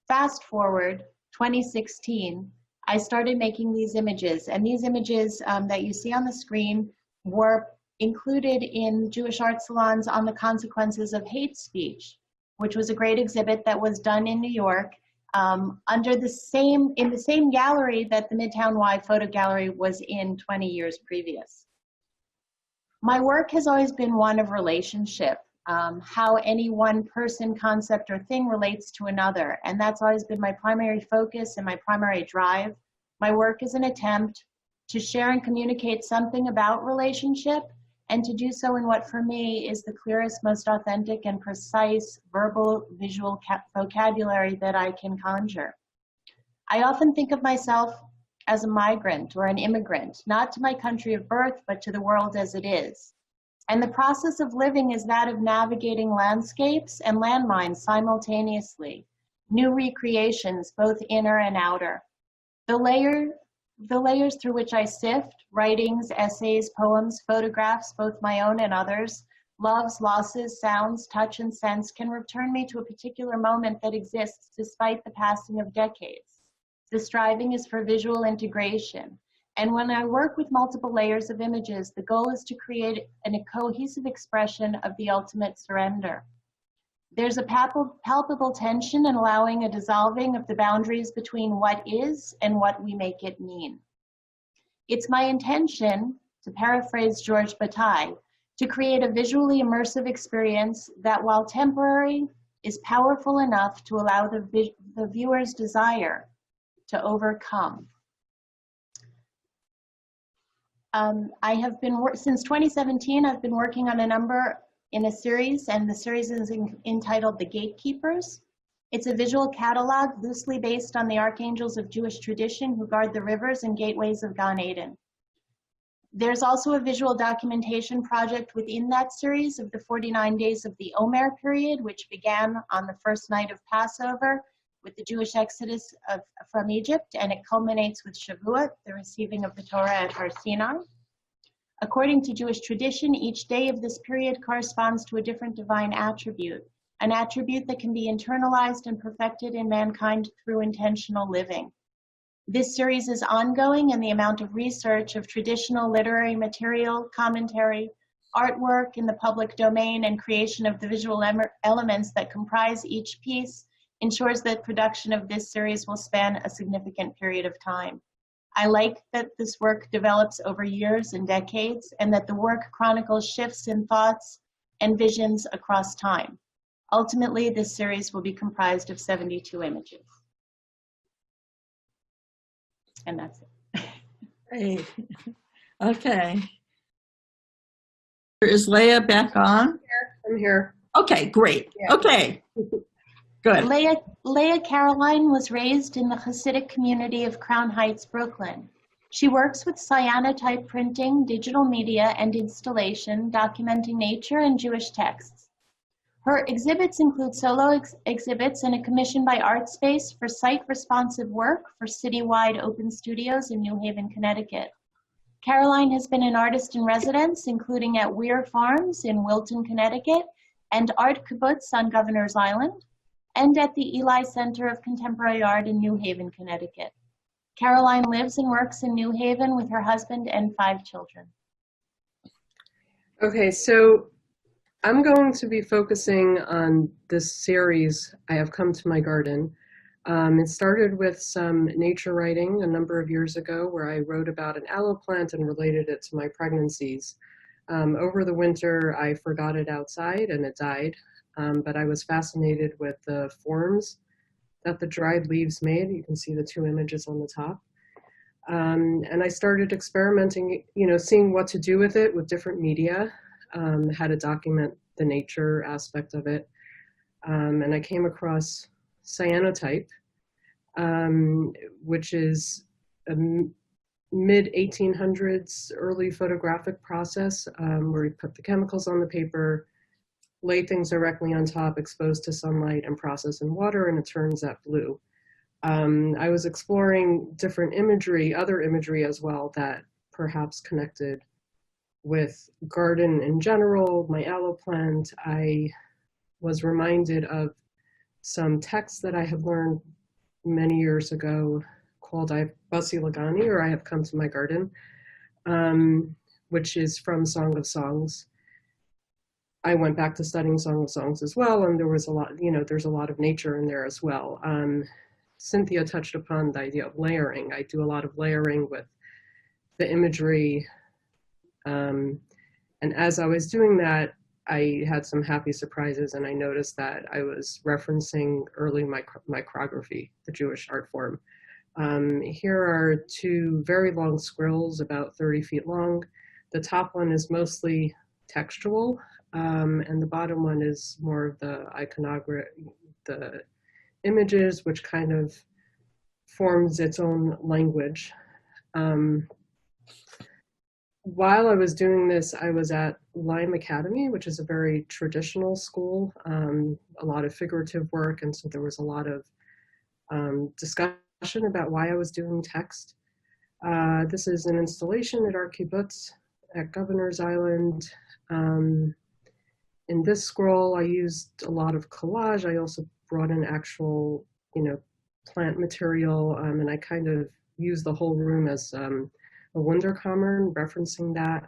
Fast forward, 2016, I started making these images, and these images that you see on the screen were included in Jewish art salons on the consequences of hate speech, which was a great exhibit that was done in New York in the same gallery that the Midtown Y Photo Gallery was in 20 years previous. My work has always been one of relationship, how any one person, concept, or thing relates to another. And that's always been my primary focus and my primary drive. My work is an attempt to share and communicate something about relationship, and to do so in what for me is the clearest, most authentic and precise verbal, visual vocabulary that I can conjure. I often think of myself as a migrant or an immigrant, not to my country of birth, but to the world as it is. And the process of living is that of navigating landscapes and landmines simultaneously, new recreations, both inner and outer. The layers through which I sift, writings, essays, poems, photographs, both my own and others, loves, losses, sounds, touch, and sense can return me to a particular moment that exists despite the passing of decades. The striving is for visual integration. And when I work with multiple layers of images, the goal is to create a cohesive expression of the ultimate surrender. There's a palpable tension in allowing a dissolving of the boundaries between what is and what we make it mean. It's my intention, to paraphrase George Bataille, to create a visually immersive experience that, while temporary, is powerful enough to allow the viewer's desire to overcome. I have been, since 2017, I've been working on in a series, and the series is entitled The Gatekeepers. It's a visual catalog loosely based on the archangels of Jewish tradition who guard the rivers and gateways of Gan Eden. There's also a visual documentation project within that series of the 49 days of the Omer period, which began on the first night of Passover with the Jewish exodus from Egypt, and it culminates with Shavuot, the receiving of the Torah at Har Sinai. According to Jewish tradition, each day of this period corresponds to a different divine attribute, an attribute that can be internalized and perfected in mankind through intentional living. This series is ongoing, and the amount of research of traditional literary material, commentary, artwork in the public domain, and creation of the visual elements that comprise each piece ensures that production of this series will span a significant period of time. I like that this work develops over years and decades, and that the work chronicles shifts in thoughts and visions across time. Ultimately, this series will be comprised of 72 images. And that's it. Hey. Okay. Is Leah back on? I'm here. Okay, great. Yeah. Okay, good. Leah Caroline was raised in the Hasidic community of Crown Heights, Brooklyn. She works with cyanotype printing, digital media, and installation, documenting nature and Jewish texts. Her exhibits include solo exhibits and a commission by ArtSpace for site-responsive work for citywide open studios in New Haven, Connecticut. Caroline has been an artist in residence, including at Weir Farms in Wilton, Connecticut, and Art Kibbutz on Governor's Island, and at the Eli Center of Contemporary Art in New Haven, Connecticut. Caroline lives and works in New Haven with her husband and 5 children. Okay, so I'm going to be focusing on this series, I Have Come to My Garden. It started with some nature writing a number of years ago where I wrote about an aloe plant and related it to my pregnancies. Over the winter, I forgot it outside and it died, but I was fascinated with the forms that the dried leaves made. You can see the 2 images on the top. And I started experimenting, seeing what to do with it with different media, how to document the nature aspect of it. And I came across cyanotype, which is a mid-1800s early photographic process where you put the chemicals on the paper, lay things directly on top, exposed to sunlight, and process in water, and it turns that blue. I was exploring different imagery, other imagery as well, that perhaps connected with garden in general, my aloe plant. I was reminded of some texts that I had learned many years ago called I Basi Lagani, or I Have Come to My Garden, which is from Song of Songs. I went back to studying Song of Songs as well, and there was a lot, there's a lot of nature in there as well. Cynthia touched upon the idea of layering. I do a lot of layering with the imagery. And as I was doing that, I had some happy surprises, and I noticed that I was referencing early micrography, the Jewish art form. Here are 2 very long squirrels, about 30 feet long. The top one is mostly textual, and the bottom one is more of the iconography, the images, which kind of forms its own language. While I was doing this, I was at Lyme Academy, which is a very traditional school, a lot of figurative work, and so there was a lot of discussion about why I was doing text. This is an installation at our kibbutz at Governor's Island. In this scroll, I used a lot of collage. I also brought in actual, plant material, and I kind of used the whole room as a Wunderkammer, referencing that.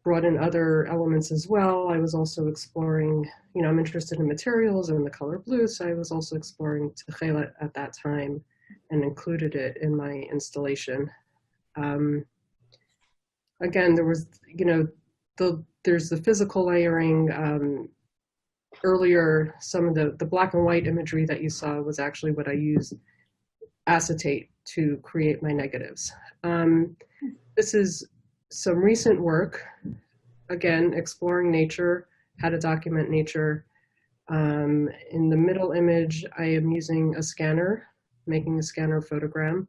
Brought in other elements as well. I was also exploring, I'm interested in materials and the color blue, so I was also exploring techelet at that time and included it in my installation. Again, there was, there's the physical layering. Earlier, some of the black and white imagery that you saw was actually what I used acetate to create my negatives. This is some recent work, again, exploring nature, how to document nature. In the middle image, I am using a scanner, making a scanner photogram.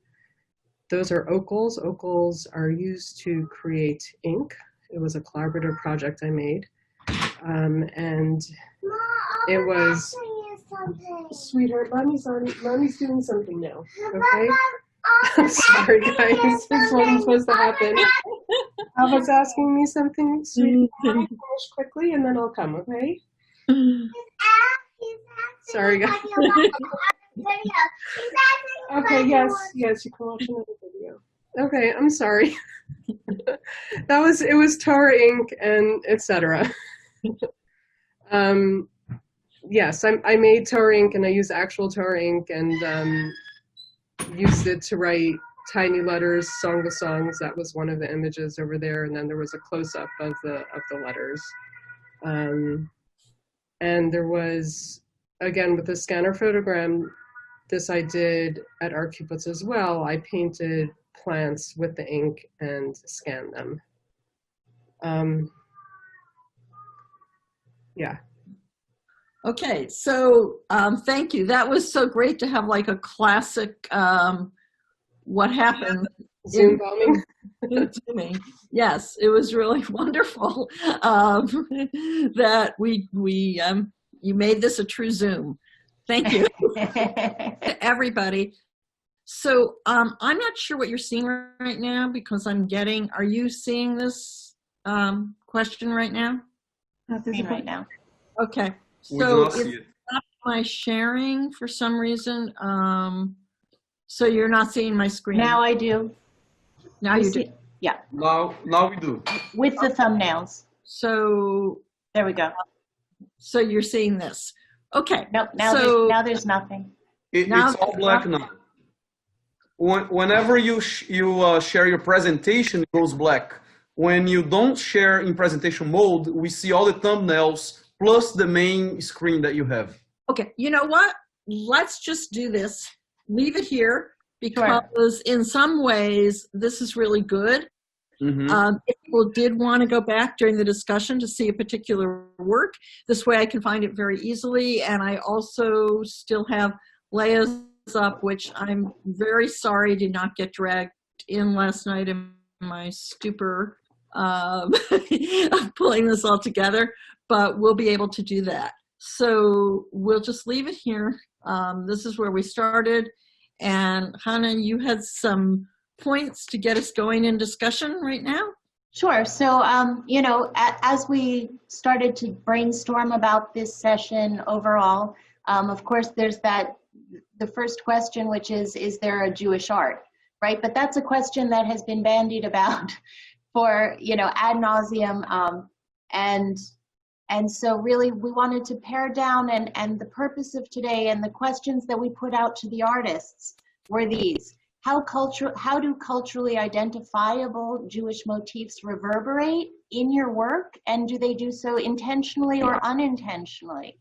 Those are ochres. Ochres are used to create ink. It was a collaborative project I made. And it was, sweetheart, mommy's doing something now, okay? I'm sorry, guys, this wasn't supposed to happen. Alva's asking me something, sweetie. Can I finish quickly and then I'll come, okay? Sorry, guys. Okay, yes, you can watch another video. Okay, I'm sorry. It was tar ink and etc. Yes, I made tar ink, and I used actual tar ink and used it to write tiny letters, Song of Songs. That was one of the images over there, and then there was a close-up of the letters. And there was, again, with the scanner photogram, this I did at Art Kibbutz as well. I painted plants with the ink and scan them. Yeah. Okay, so thank you. That was so great to have like a classic what happened Zoom bombing. Zooming. Yes, it was really wonderful that you made this a true Zoom. Thank you to everybody. So I'm not sure what you're seeing right now because are you seeing this question right now? Not Screen right now. Okay, We do so not see it's it. not my sharing for some reason. So you're not seeing my screen. Now I do. Now you do. Yeah, Now we do. with the thumbnails. So There we go. so you're seeing this. Okay. Nope, now, So there's nothing. Now- It's all black now. Whenever you share your presentation, it goes black. When you don't share in presentation mode, we see all the thumbnails plus the main screen that you have. okay, you know what? Let's just do this. Leave it here because in some ways this is really good. If people did want to go back during the discussion to see a particular work, this way I can find it very easily. And I also still have Leah's up, which I'm very sorry did not get dragged in last night in my stupor of pulling this all together, but we'll be able to do that. So we'll just leave it here. This is where we started. And Chana, you had some points to get us going in discussion right now? Sure. So, you know, as we started to brainstorm about this session overall, of course, there's the first question, which is there a Jewish art, right? But that's a question that has been bandied about for, you know, ad nauseum. And so really we wanted to pare down and the purpose of today and the questions that we put out to the artists were these. How do culturally identifiable Jewish motifs reverberate in your work, and do they do so intentionally or unintentionally?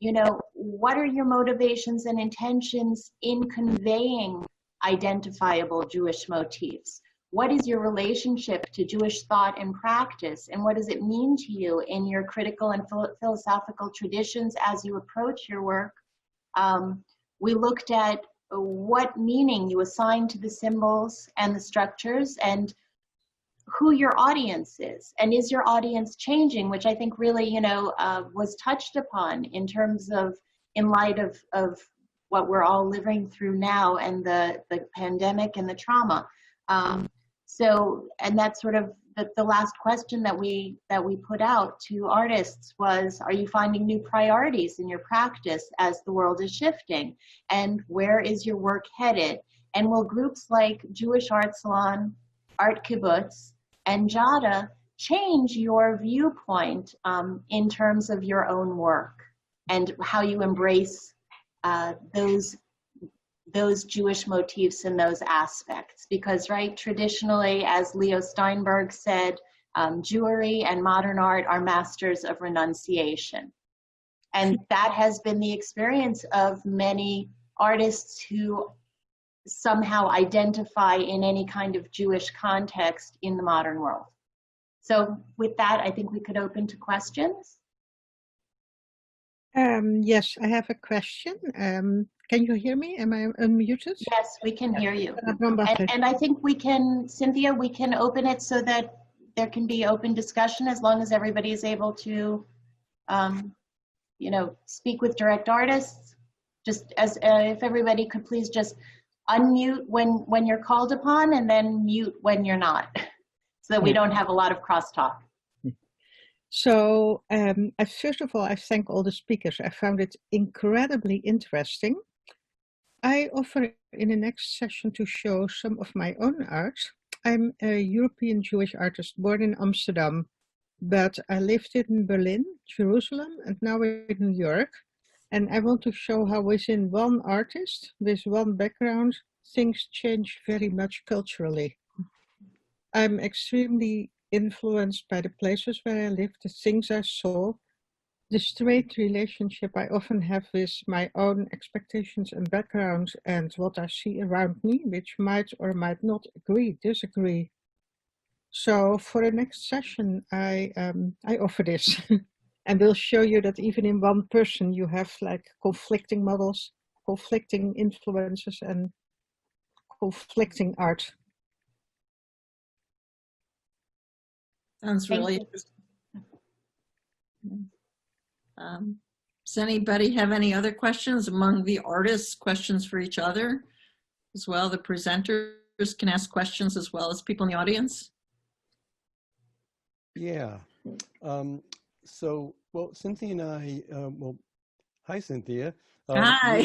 You know, what are your motivations and intentions in conveying identifiable Jewish motifs? What is your relationship to Jewish thought and practice, and what does it mean to you in your critical and philosophical traditions as you approach your work? We looked at what meaning you assign to the symbols and the structures, and who your audience is, and is your audience changing, which I think really, you know, was touched upon in terms of, in light of what we're all living through now and the pandemic and the trauma. So, and that's sort of the last question that we put out to artists was, are you finding new priorities in your practice as the world is shifting? And where is your work headed? And will groups like Jewish Art Salon, Art Kibbutz, and Jada change your viewpoint in terms of your own work and how you embrace those Jewish motifs and those aspects? Because, right, traditionally, as Leo Steinberg said, Jewry and modern art are masters of renunciation. And that has been the experience of many artists who somehow identify in any kind of Jewish context in the modern world. So with that, I think we could open to questions. Yes, I have a question. Can you hear me? Am I unmuted? Yes, we can hear you. And I think we can, Cynthia, we can open it so that there can be open discussion as long as everybody is able to, you know, speak with direct artists. Just as if everybody could please just unmute when you're called upon and then mute when you're not, so that we don't have a lot of crosstalk. So first of all, I thank all the speakers. I found it incredibly interesting. I offer in the next session to show some of my own art. I'm a European Jewish artist born in Amsterdam, but I lived in Berlin, Jerusalem, and now in New York. And I want to show how within one artist, with one background, things change very much culturally. I'm extremely influenced by the places where I lived, the things I saw, the straight relationship I often have with my own expectations and backgrounds and what I see around me, which might or might not disagree. So for the next session, I offer this and will show you that even in one person, you have like conflicting models, conflicting influences, and conflicting art. Sounds really interesting. Does anybody have any other questions among the artists? Questions for each other as well? The presenters can ask questions as well as people in the audience. Yeah. So, well, Cynthia and I, well, hi, Cynthia. Hi.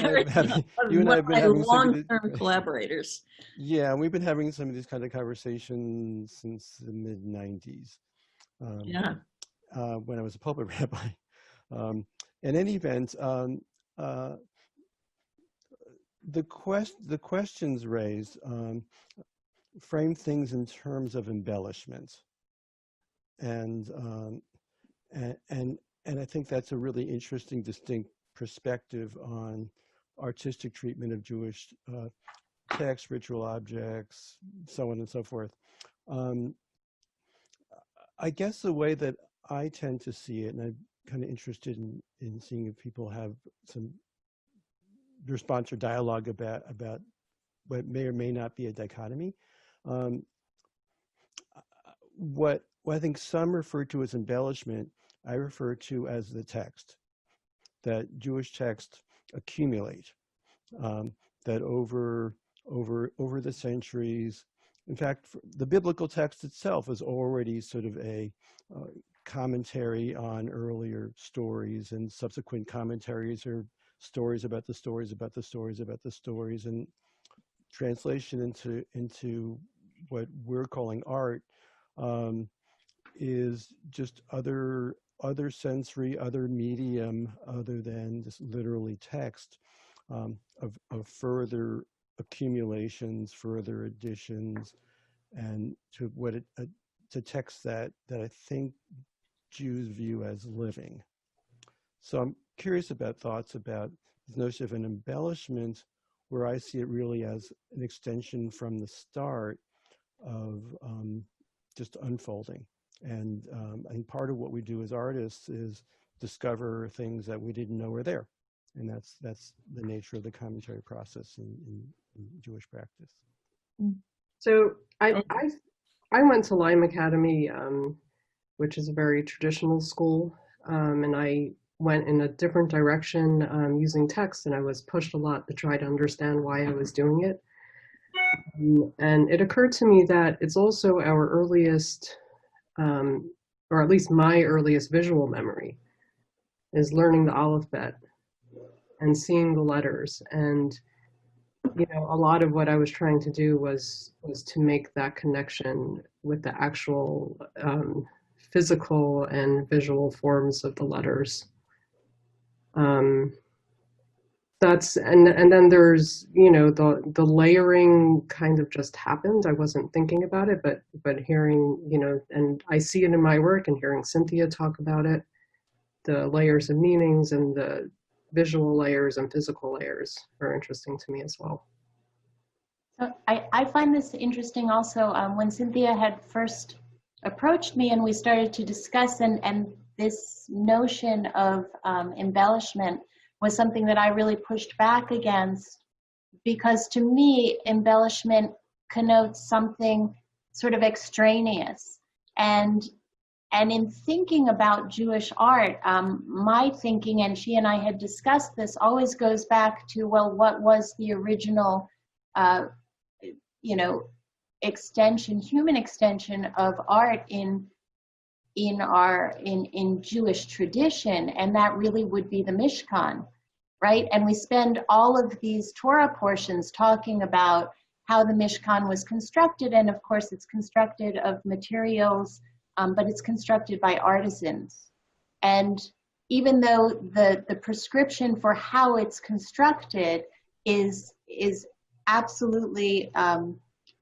You and I have been having long-term collaborators. Yeah, we've been having some of these kind of conversations since the mid-90s. Yeah. When I was a pulpit rabbi. In any event, the questions raised frame things in terms of embellishment, and I think that's a really interesting, distinct perspective on artistic treatment of Jewish texts, ritual objects, so on and so forth. I guess the way that I tend to see it, and I'm kind of interested in seeing if people have some response or dialogue about what may or may not be a dichotomy. What I think some refer to as embellishment, I refer to as the text, that Jewish texts accumulate, that over the centuries. In fact, the biblical text itself is already sort of a commentary on earlier stories, and subsequent commentaries are stories about the stories about the stories about the stories, and translation into what we're calling art is just other sensory, other medium other than just literally text, of further accumulations, further additions, and to what to text that I think Jews view as living. So I'm curious about thoughts about the notion of an embellishment, where I see it really as an extension from the start of just unfolding. And I think part of what we do as artists is discover things that we didn't know were there. And that's the nature of the commentary process in Jewish practice. So I went to Lyme Academy, which is a very traditional school, and I went in a different direction using text, and I was pushed a lot to try to understand why I was doing it. And it occurred to me that it's also our earliest, or at least my earliest visual memory, is learning the alphabet and seeing the letters. And you know, a lot of what I was trying to do was to make that connection with the actual physical and visual forms of the letters. That's and then there's, you know, the layering kind of just happened. I wasn't thinking about it, but hearing, you know, and I see it in my work, and hearing Cynthia talk about it, the layers of meanings and the visual layers and physical layers are interesting to me as well. So I find this interesting also. When Cynthia had first approached me and we started to discuss, and this notion of embellishment was something that I really pushed back against, because to me, embellishment connotes something sort of extraneous. And in thinking about Jewish art, my thinking, and she and I had discussed this, always goes back to, well, what was the original, you know, extension, human extension of art in Jewish tradition, and that really would be the Mishkan, right? And we spend all of these Torah portions talking about how the Mishkan was constructed, and of course it's constructed of materials, but it's constructed by artisans. And even though the prescription for how it's constructed is absolutely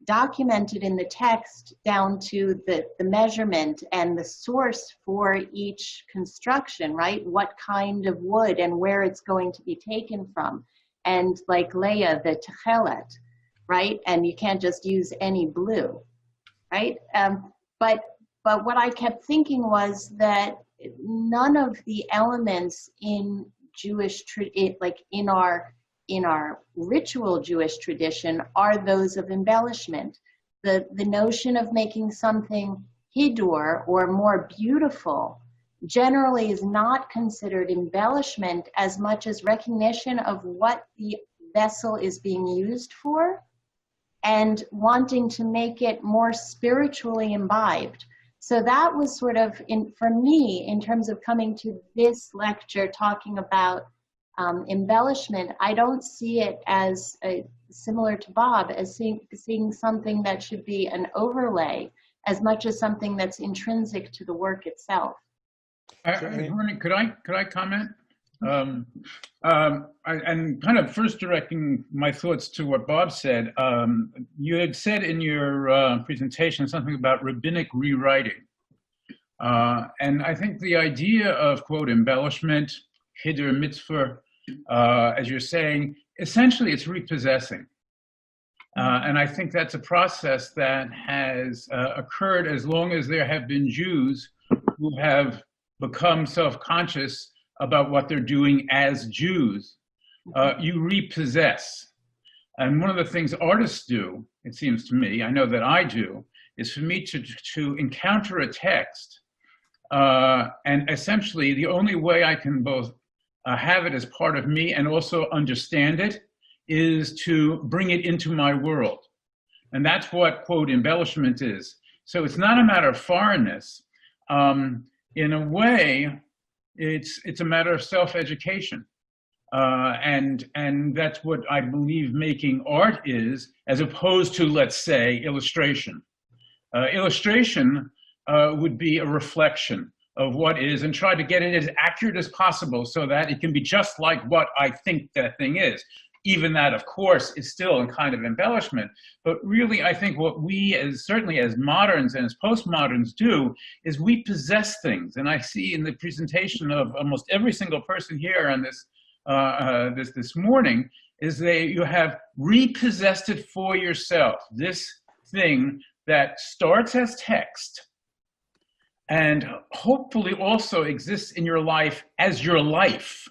documented in the text down to the measurement and the source for each construction, right? What kind of wood and where it's going to be taken from. And like Leah, the techelet, right? And you can't just use any blue, right? But what I kept thinking was that none of the elements in Jewish, like in our ritual Jewish tradition, are those of embellishment. The notion of making something hidur or more beautiful generally is not considered embellishment as much as recognition of what the vessel is being used for and wanting to make it more spiritually imbibed. So that was sort of, for me, in terms of coming to this lecture talking about embellishment, I don't see it as similar to Bob, as seeing something that should be an overlay as much as something that's intrinsic to the work itself. Could I comment? And kind of first directing my thoughts to what Bob said, you had said in your presentation something about rabbinic rewriting. And I think the idea of, quote, embellishment, hidur, mitzvah, as you're saying, essentially it's repossessing. And I think that's a process that has occurred as long as there have been Jews who have become self-conscious about what they're doing as Jews. You repossess. And one of the things artists do, it seems to me, I know that I do, is for me to encounter a text, and essentially the only way I can both have it as part of me and also understand it is to bring it into my world. And that's what, quote, embellishment is. So it's not a matter of foreignness. In a way, it's a matter of self-education. And that's what I believe making art is, as opposed to, let's say, illustration. Illustration would be a reflection of what is and try to get it as accurate as possible so that it can be just like what I think that thing is. Even that, of course, is still a kind of embellishment. But really, I think what we, certainly as moderns and as postmoderns do, is we possess things. And I see in the presentation of almost every single person here on this morning, is you have repossessed it for yourself. This thing that starts as text and hopefully also exists in your life as your life.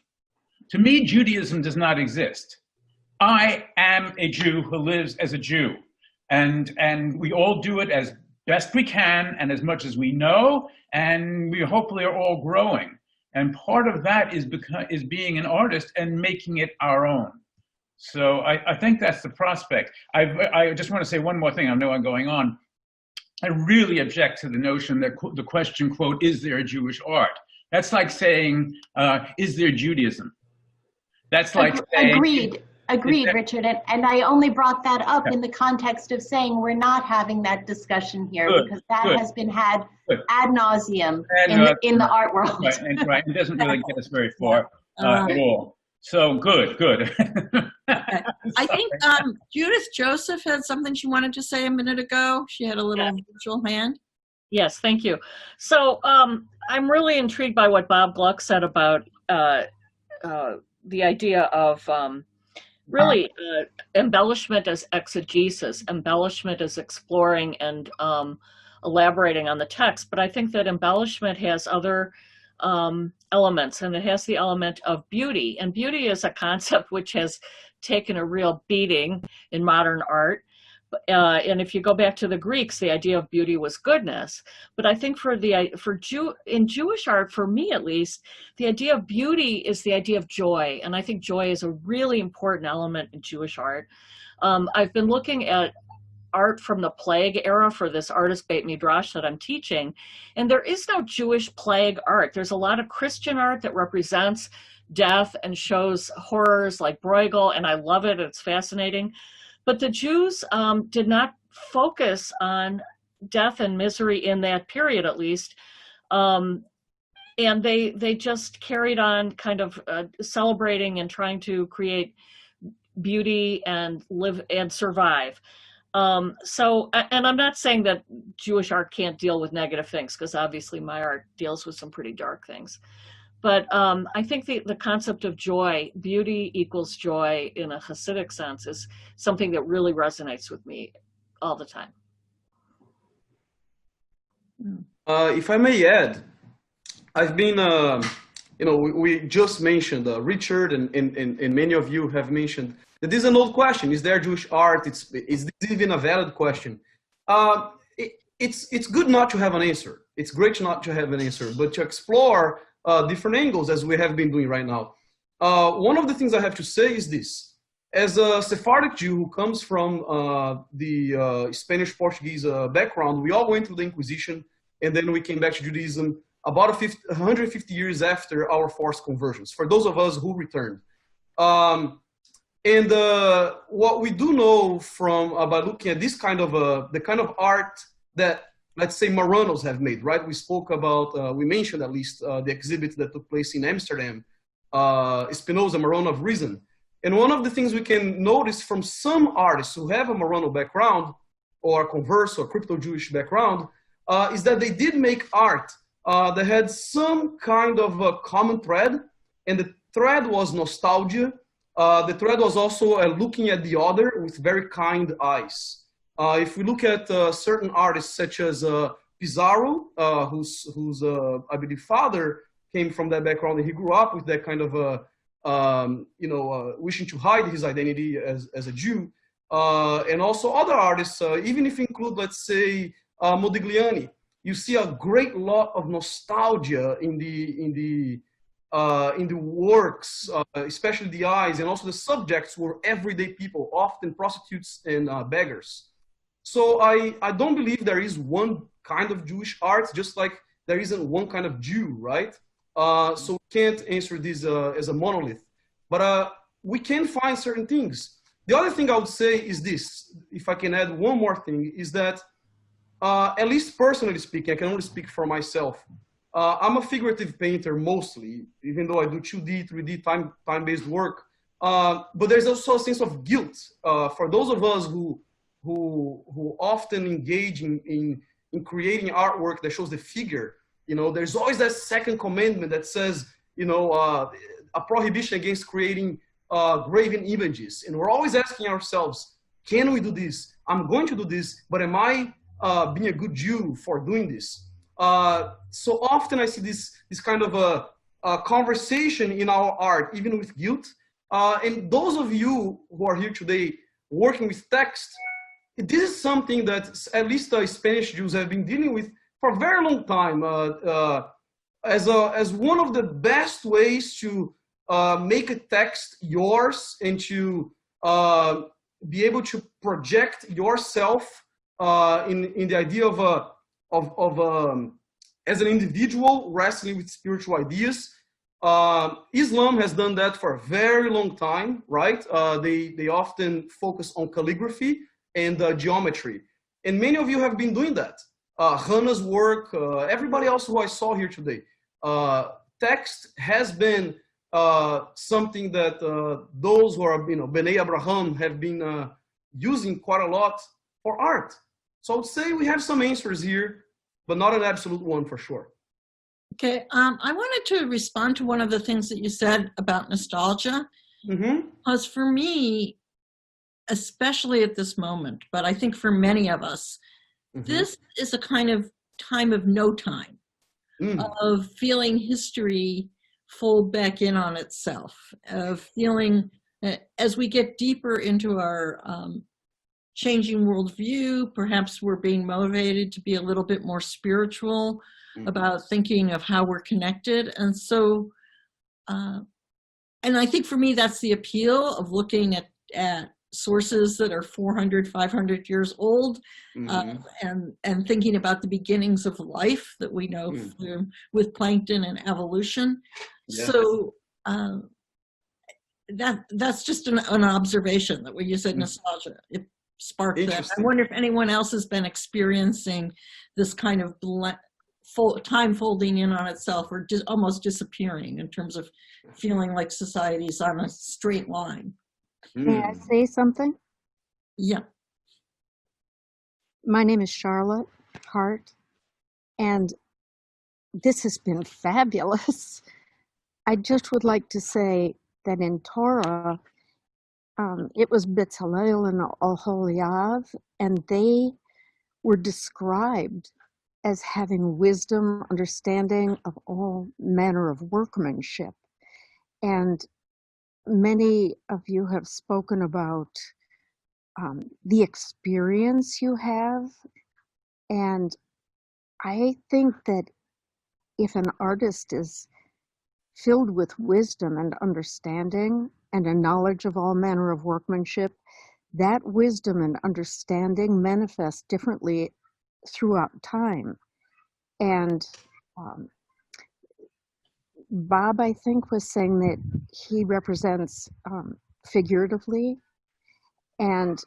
To me, Judaism does not exist. I am a Jew who lives as a Jew, and we all do it as best we can and as much as we know, and we hopefully are all growing. And part of that is being an artist and making it our own. So I think that's the prospect. I just want to say one more thing. I know I'm going on. I really object to the notion that the question, quote, is there a Jewish art? That's like saying, is there Judaism? That's like saying— Agreed, Richard. And I only brought that up in the context of saying we're not having that discussion here because that has been had ad nauseum in the art world. Right. It doesn't really get us very far at all. So good. I think Judith Joseph had something she wanted to say a minute ago. She had a little virtual hand. Yes, thank you. So I'm really intrigued by what Bob Gluck said about the idea of really embellishment as exegesis, embellishment as exploring and elaborating on the text. But I think that embellishment has other elements, and it has the element of beauty. And beauty is a concept which has taken a real beating in modern art. And if you go back to the Greeks, the idea of beauty was goodness. But I think in Jewish art, for me at least, the idea of beauty is the idea of joy. And I think joy is a really important element in Jewish art. I've been looking at art from the plague era for this artist Beit Midrash that I'm teaching, and there is no Jewish plague art. There's a lot of Christian art that represents death and shows horrors like Bruegel, and I love it. It's fascinating. But the Jews did not focus on death and misery in that period, at least. And they just carried on kind of celebrating and trying to create beauty and live and survive. And I'm not saying that Jewish art can't deal with negative things, because obviously my art deals with some pretty dark things. But I think the concept of joy, beauty equals joy in a Hasidic sense, is something that really resonates with me all the time. If I may add, I've been, we just mentioned, Richard and many of you have mentioned that this is an old question. Is there Jewish art? Is this even a valid question? It's good not to have an answer. It's great not to have an answer, but to explore different angles as we have been doing right now. One of the things I have to say is this. As a Sephardic Jew who comes from the Spanish-Portuguese background, we all went through the Inquisition, and then we came back to Judaism about 150 years after our forced conversions, for those of us who returned. And what we do know from by looking at this kind of the kind of art that, let's say, Marranos have made, right? We spoke about, we mentioned at least the exhibit that took place in Amsterdam, Spinoza, Marrano of Reason. And one of the things we can notice from some artists who have a Marrano background or converse or crypto-Jewish background is that they did make art that had some kind of a common thread, and the thread was nostalgia. The thread was also looking at the other with very kind eyes. If we look at certain artists such as Pizarro, whose I believe father came from that background, and he grew up with that kind of wishing to hide his identity as a Jew, and also other artists, even if you include, let's say, Modigliani, you see a great lot of nostalgia in the works, especially the eyes, and also the subjects were everyday people, often prostitutes and beggars. So I don't believe there is one kind of Jewish art, just like there isn't one kind of Jew, right? So we can't answer this as a monolith, but we can find certain things. The other thing I would say is this, if I can add one more thing, is that at least personally speaking, I can only speak for myself. I'm a figurative painter mostly, even though I do 2D, 3D, time-based work. But there's also a sense of guilt for those of us who often engage in creating artwork that shows the figure. There's always that second commandment that says, a prohibition against creating graven images. And we're always asking ourselves, can we do this? I'm going to do this, but am I being a good Jew for doing this? So often I see this kind of a conversation in our art, even with guilt. And those of you who are here today working with text, this is something that at least Spanish Jews have been dealing with for a very long time, as one of the best ways to make a text yours and to be able to project yourself in the idea of as an individual wrestling with spiritual ideas. Islam has done that for a very long time, right? They often focus on calligraphy and geometry, and many of you have been doing that. Hannah's work, everybody else who I saw here today. Text has been something that those who are, B'nai Abraham have been using quite a lot for art. So I would say we have some answers here, but not an absolute one for sure. Okay, I wanted to respond to one of the things that you said about nostalgia. Because for me, especially at this moment, but I think for many of us, this is a kind of time of no time, of feeling history fold back in on itself, of feeling, as we get deeper into our changing worldview, perhaps we're being motivated to be a little bit more spiritual about thinking of how we're connected. And so, and I think for me, that's the appeal of looking at sources that are 400, 500 years old, and thinking about the beginnings of life that we know with plankton and evolution. Yes. So that's just an observation that when you said nostalgia, it sparked that. I wonder if anyone else has been experiencing this kind of time folding in on itself, or just almost disappearing in terms of feeling like society's on a straight line. May I say something? Yeah. My name is Charlotte Hart, and this has been fabulous. I just would like to say that in Torah, it was Betzalel and Oholiav, and they were described as having wisdom, understanding of all manner of workmanship. And many of you have spoken about the experience you have. And I think that if an artist is filled with wisdom and understanding and a knowledge of all manner of workmanship, that wisdom and understanding manifests differently throughout time. And Bob, I think, was saying that he represents figuratively, and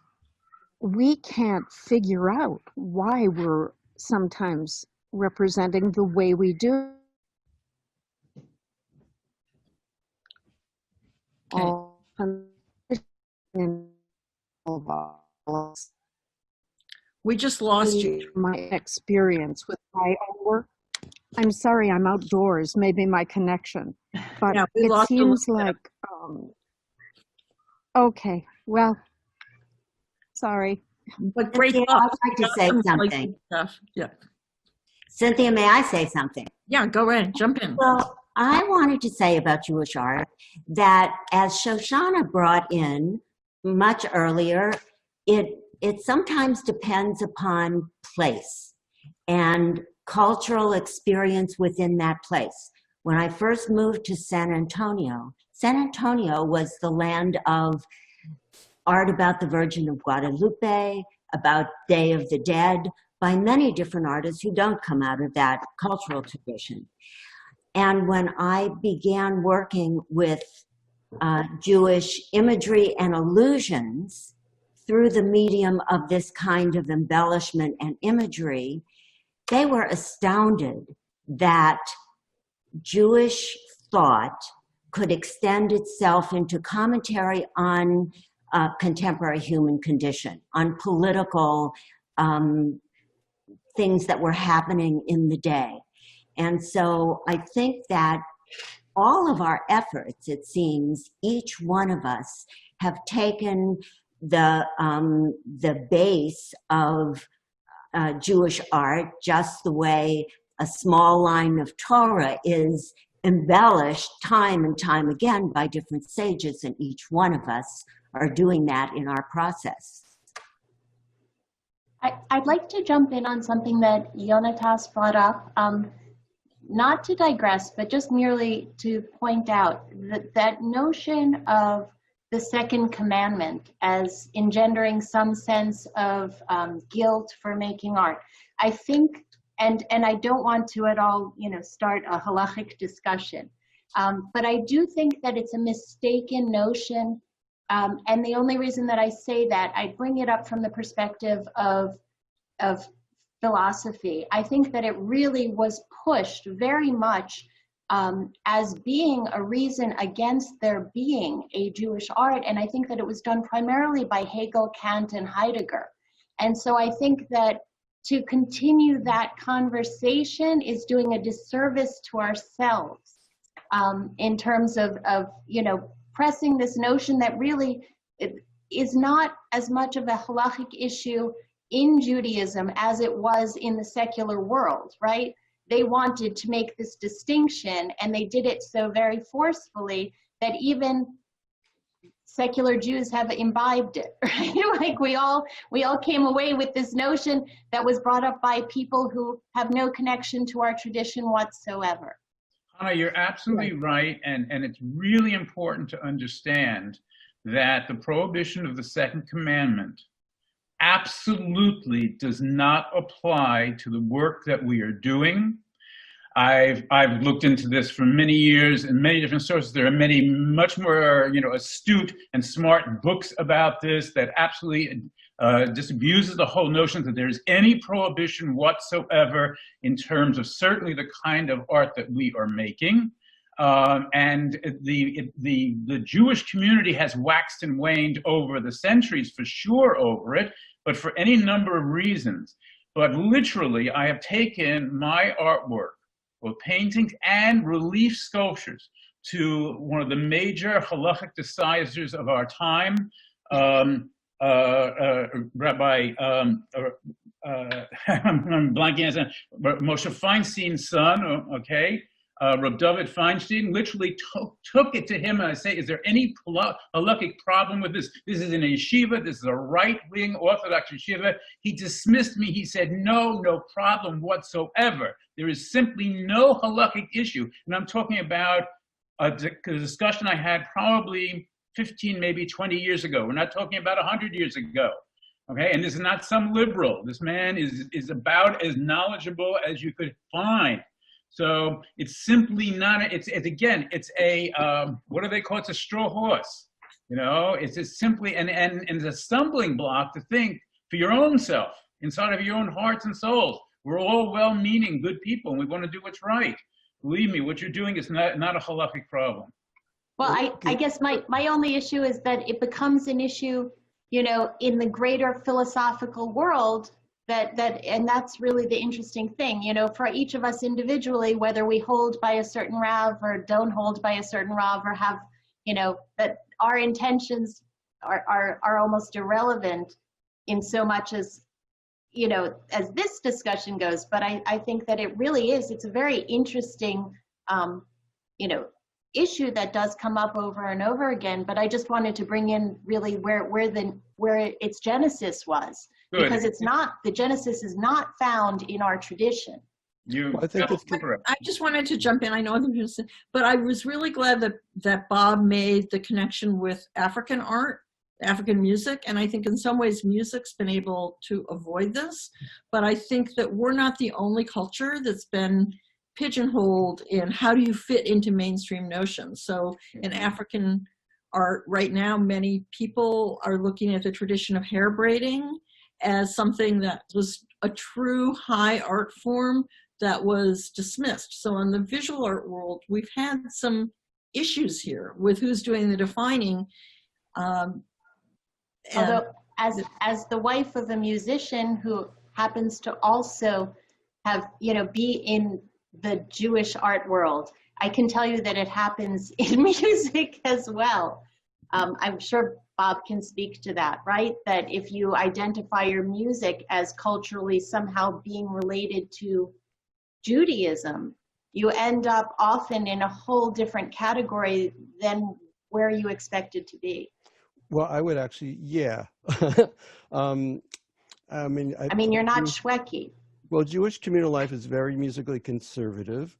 we can't figure out why we're sometimes representing the way we do. We just lost you. My experience with my own work. I'm sorry, I'm outdoors, maybe my connection, but Yeah, we it lost you a seems little bit. like, okay, well, sorry. But great Cynthia, thoughts. I'd like to Got say some something. places stuff. Yeah. Cynthia, may I say something? Yeah, go ahead, jump in. Well, I wanted to say about Jewish art that as Shoshana brought in much earlier, it sometimes depends upon place and cultural experience within that place. When I first moved to San Antonio was the land of art about the Virgin of Guadalupe, about Day of the Dead, by many different artists who don't come out of that cultural tradition. And when I began working with Jewish imagery and illusions through the medium of this kind of embellishment and imagery, they were astounded that Jewish thought could extend itself into commentary on contemporary human condition, on political things that were happening in the day. And so I think that all of our efforts, it seems, each one of us have taken the base of Jewish art, just the way a small line of Torah is embellished time and time again by different sages, and each one of us are doing that in our process. I'd like to jump in on something that Yonatas brought up, not to digress, but just merely to point out that notion of the second commandment as engendering some sense of guilt for making art. I think, and I don't want to at all, start a halachic discussion, but I do think that it's a mistaken notion. And the only reason that I say that, I bring it up from the perspective of philosophy. I think that it really was pushed very much as being a reason against there being a Jewish art. And I think that it was done primarily by Hegel, Kant, and Heidegger. And so I think that to continue that conversation is doing a disservice to ourselves in terms of pressing this notion that really is not as much of a halachic issue in Judaism as it was in the secular world, right? They wanted to make this distinction, and they did it so very forcefully that even secular Jews have imbibed it, right? Like we all came away with this notion that was brought up by people who have no connection to our tradition whatsoever. Chana, you're absolutely right, and it's really important to understand that the prohibition of the second commandment absolutely does not apply to the work that we are doing. I've looked into this for many years in many different sources. There are many much more astute and smart books about this that absolutely disabuses the whole notion that there's any prohibition whatsoever in terms of certainly the kind of art that we are making. And the Jewish community has waxed and waned over the centuries, for sure, over it, but for any number of reasons. But literally, I have taken my artwork, both paintings and relief sculptures, to one of the major halachic decisors of our time, Rabbi, I'm blanking as Moshe Feinstein's son, okay? Reb David Feinstein literally took it to him, and I say, is there any halachic problem with this? This is an yeshiva, this is a right-wing Orthodox yeshiva. He dismissed me, he said, no problem whatsoever. There is simply no halachic issue. And I'm talking about a discussion I had probably 15, maybe 20 years ago. We're not talking about 100 years ago. Okay, and this is not some liberal. This man is about as knowledgeable as you could find. So it's simply not, it's a, what do they call it? It's a straw horse. You know, it's just simply, and it's a stumbling block to think for your own self, inside of your own hearts and souls. We're all well-meaning, good people, and we want to do what's right. Believe me, what you're doing is not a halachic problem. Well, I guess my only issue is that it becomes an issue, you know, in the greater philosophical world, and that's really the interesting thing, you know, for each of us individually, whether we hold by a certain Rav or don't hold by a certain Rav, or have, you know, that our intentions are almost irrelevant in so much as, you know, as this discussion goes. But I think that it really is, it's a very interesting, you know, issue that does come up over and over again. But I just wanted to bring in really where its genesis was. Good. Because it's not, the genesis is not found in our tradition. I think it's correct. I just wanted to jump in. I know I'm just, but I was really glad that Bob made the connection with African art, African music, and I think in some ways music's been able to avoid this. But I think that we're not the only culture that's been pigeonholed in how do you fit into mainstream notions. So in African art right now, many people are looking at the tradition of hair braiding as something that was a true high art form that was dismissed. So in the visual art world, we've had some issues here with who's doing the defining. Although, as the wife of a musician who happens to also have, you know, be in the Jewish art world, I can tell you that it happens in music as well. I'm sure Bob can speak to that, right? That if you identify your music as culturally somehow being related to Judaism, you end up often in a whole different category than where you expected to be. Well, I would actually, yeah. I mean, you're not Shweki. Well, Jewish communal life is very musically conservative.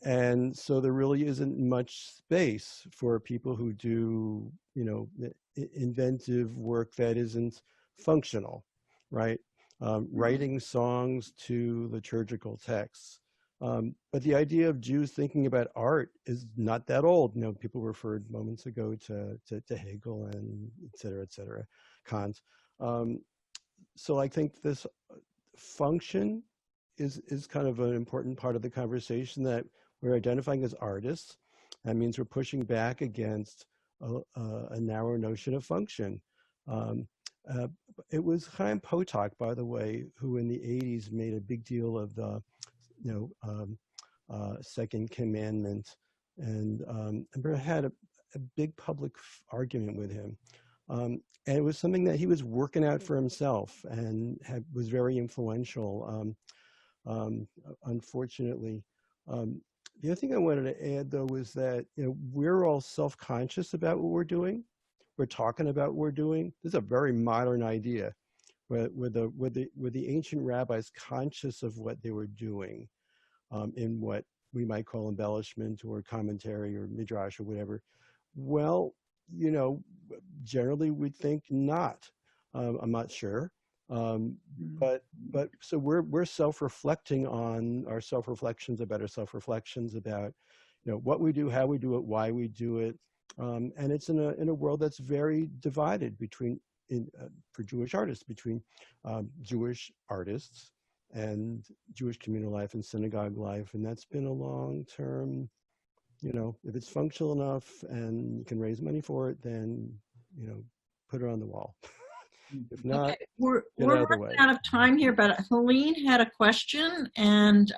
And so there really isn't much space for people who do, you know, inventive work that isn't functional, right? Writing songs to liturgical texts. But the idea of Jews thinking about art is not that old. You know, people referred moments ago to Hegel and et cetera, Kant. So I think this function is kind of an important part of the conversation, that we're identifying as artists. That means we're pushing back against a narrow notion of function. It was Chaim Potok, by the way, who in the 80s made a big deal of the, you know, second commandment, and I had a big public argument with him. And it was something that he was working out for himself and was very influential. Unfortunately, the other thing I wanted to add, though, was that, you know, we're all self-conscious about what we're doing. We're talking about what we're doing. This is a very modern idea. Were the ancient rabbis conscious of what they were doing in what we might call embellishment or commentary or midrash or whatever? Well, you know, generally we'd think not. I'm not sure. But so we're self-reflecting on our self-reflections about our self-reflections about, you know, what we do, how we do it, why we do it, and it's in a world that's very divided between for Jewish artists, between Jewish artists and Jewish communal life and synagogue life. And that's been a long-term, you know, if it's functional enough and you can raise money for it, then, you know, put it on the wall. If not, Okay, we're out of the running way. out of time here, but Helene had a question, and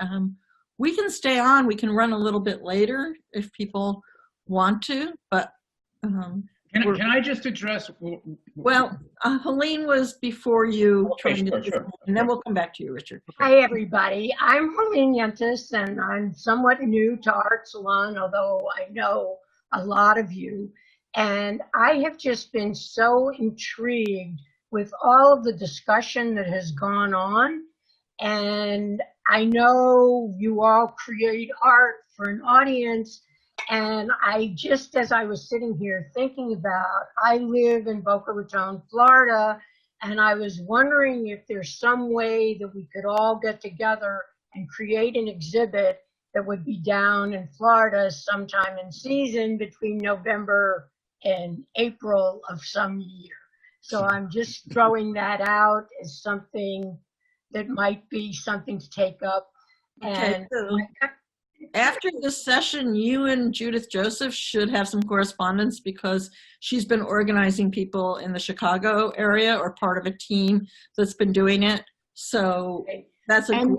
we can stay on. We can run a little bit later if people want to, but Can I just address? well, Helene was before you, Okay, trying to, sure. and then we'll come back to you, Richard. Hi, everybody. I'm Helene Yentis, and I'm somewhat new to Art Salon, although I know a lot of you. And I have just been so intrigued with all of the discussion that has gone on. And I know you all create art for an audience. And I just, as I was sitting here thinking about, I live in Boca Raton, Florida, and I was wondering if there's some way that we could all get together and create an exhibit that would be down in Florida sometime in season between November and April of some year. So I'm just throwing that out as something that might be something to take up. Okay, And so after this session, you and Judith Joseph should have some correspondence because she's been organizing people in the Chicago area or part of a team that's been doing it. So that's a And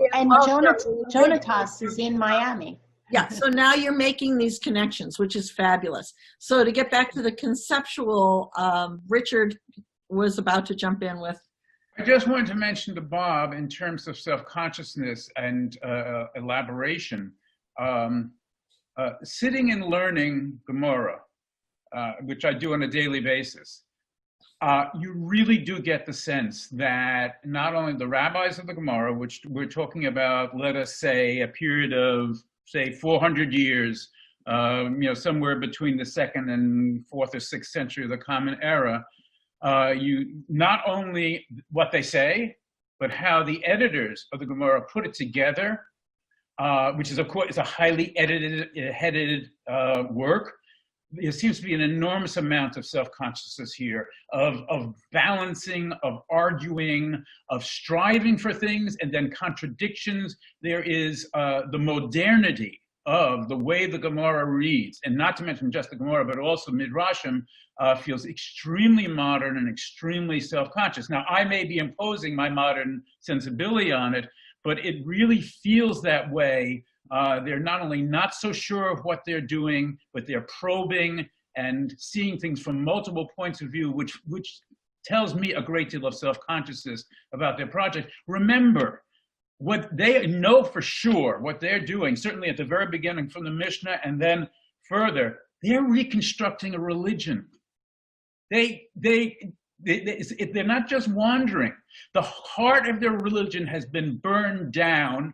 Jonatas is in Miami. yeah, so now you're making these connections, which is fabulous. So to get back to the conceptual, Richard was about to jump in with. I just wanted to mention to Bob in terms of self-consciousness and elaboration. Sitting and learning Gemara, which I do on a daily basis, you really do get the sense that not only the rabbis of the Gemara, which we're talking about, let us say, a period of, say, 400 years, you know, somewhere between the 2nd and 4th or 6th century of the Common Era, you not only what they say, but how the editors of the Gemara put it together, which is, of course, it's a highly edited work. There seems to be an enormous amount of self-consciousness here, of balancing, of arguing, of striving for things, and then contradictions. There is the modernity of the way the Gemara reads, and not to mention just the Gemara, but also Midrashim, feels extremely modern and extremely self-conscious. Now, I may be imposing my modern sensibility on it, but it really feels that way. They're not only not so sure of what they're doing, but they're probing and seeing things from multiple points of view, which tells me a great deal of self-consciousness about their project. Remember, what they know for sure, what they're doing, certainly at the very beginning from the Mishnah and then further, they're reconstructing a religion. They're not just wandering. The heart of their religion has been burned down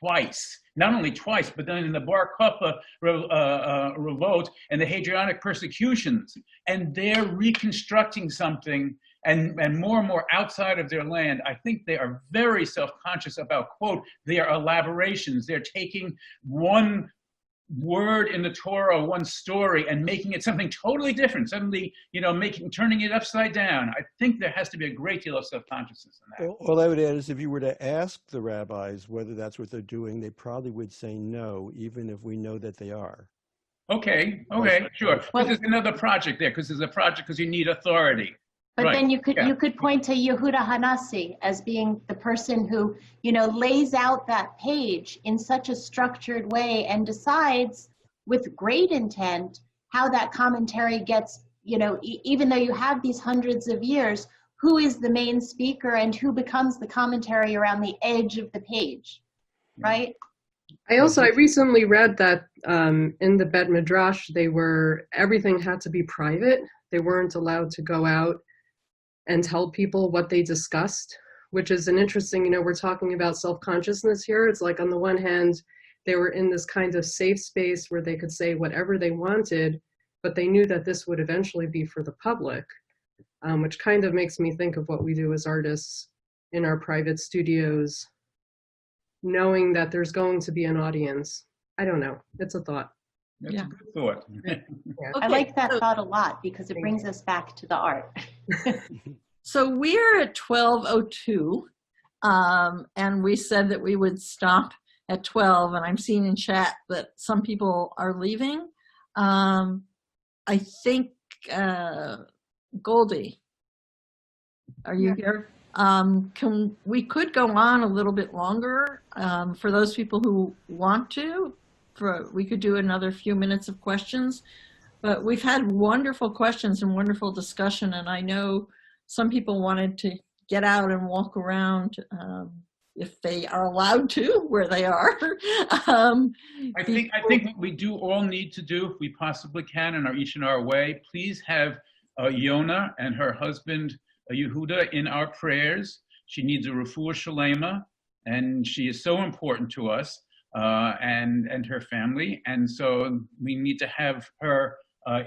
twice. Not only twice, but then in the Bar Kokhba revolt and the Hadrianic persecutions. And they're reconstructing something and more outside of their land. I think they are very self-conscious about, quote, their elaborations. They're taking one word in the Torah, one story, and making it something totally different, suddenly, you know, turning it upside down. I think there has to be a great deal of self-consciousness in that. All I would add is if you were to ask the rabbis whether that's what they're doing, they probably would say no, even if we know that they are. Okay, sure. Well, there's another project there, because there's a project because you need authority. But right. Then you could point to Yehuda Hanassi as being the person who, you know, lays out that page in such a structured way and decides with great intent how that commentary gets, you know, even though you have these hundreds of years, who is the main speaker and who becomes the commentary around the edge of the page, right? I recently read that in the Bet Midrash, everything had to be private. They weren't allowed to go out and tell people what they discussed, which is an interesting, you know, we're talking about self-consciousness here. It's like on the one hand, they were in this kind of safe space where they could say whatever they wanted, but they knew that this would eventually be for the public, which kind of makes me think of what we do as artists in our private studios, knowing that there's going to be an audience. I don't know, it's a thought. That's a good thought. Yeah. I like that thought a lot because it brings us back to the art. So we're at 12:02, And we said that we would stop at 12, and I'm seeing in chat that some people are leaving. I think, Goldie, are you here? We could go on a little bit longer for those people who want to. We could do another few minutes of questions, but we've had wonderful questions and wonderful discussion, and I know some people wanted to get out and walk around if they are allowed to where they are. I think what we do all need to do, if we possibly can and are each in our way, please have Yona and her husband Yehuda in our prayers. She needs a refuah shalema, and she is so important to us and her family, and so we need to have her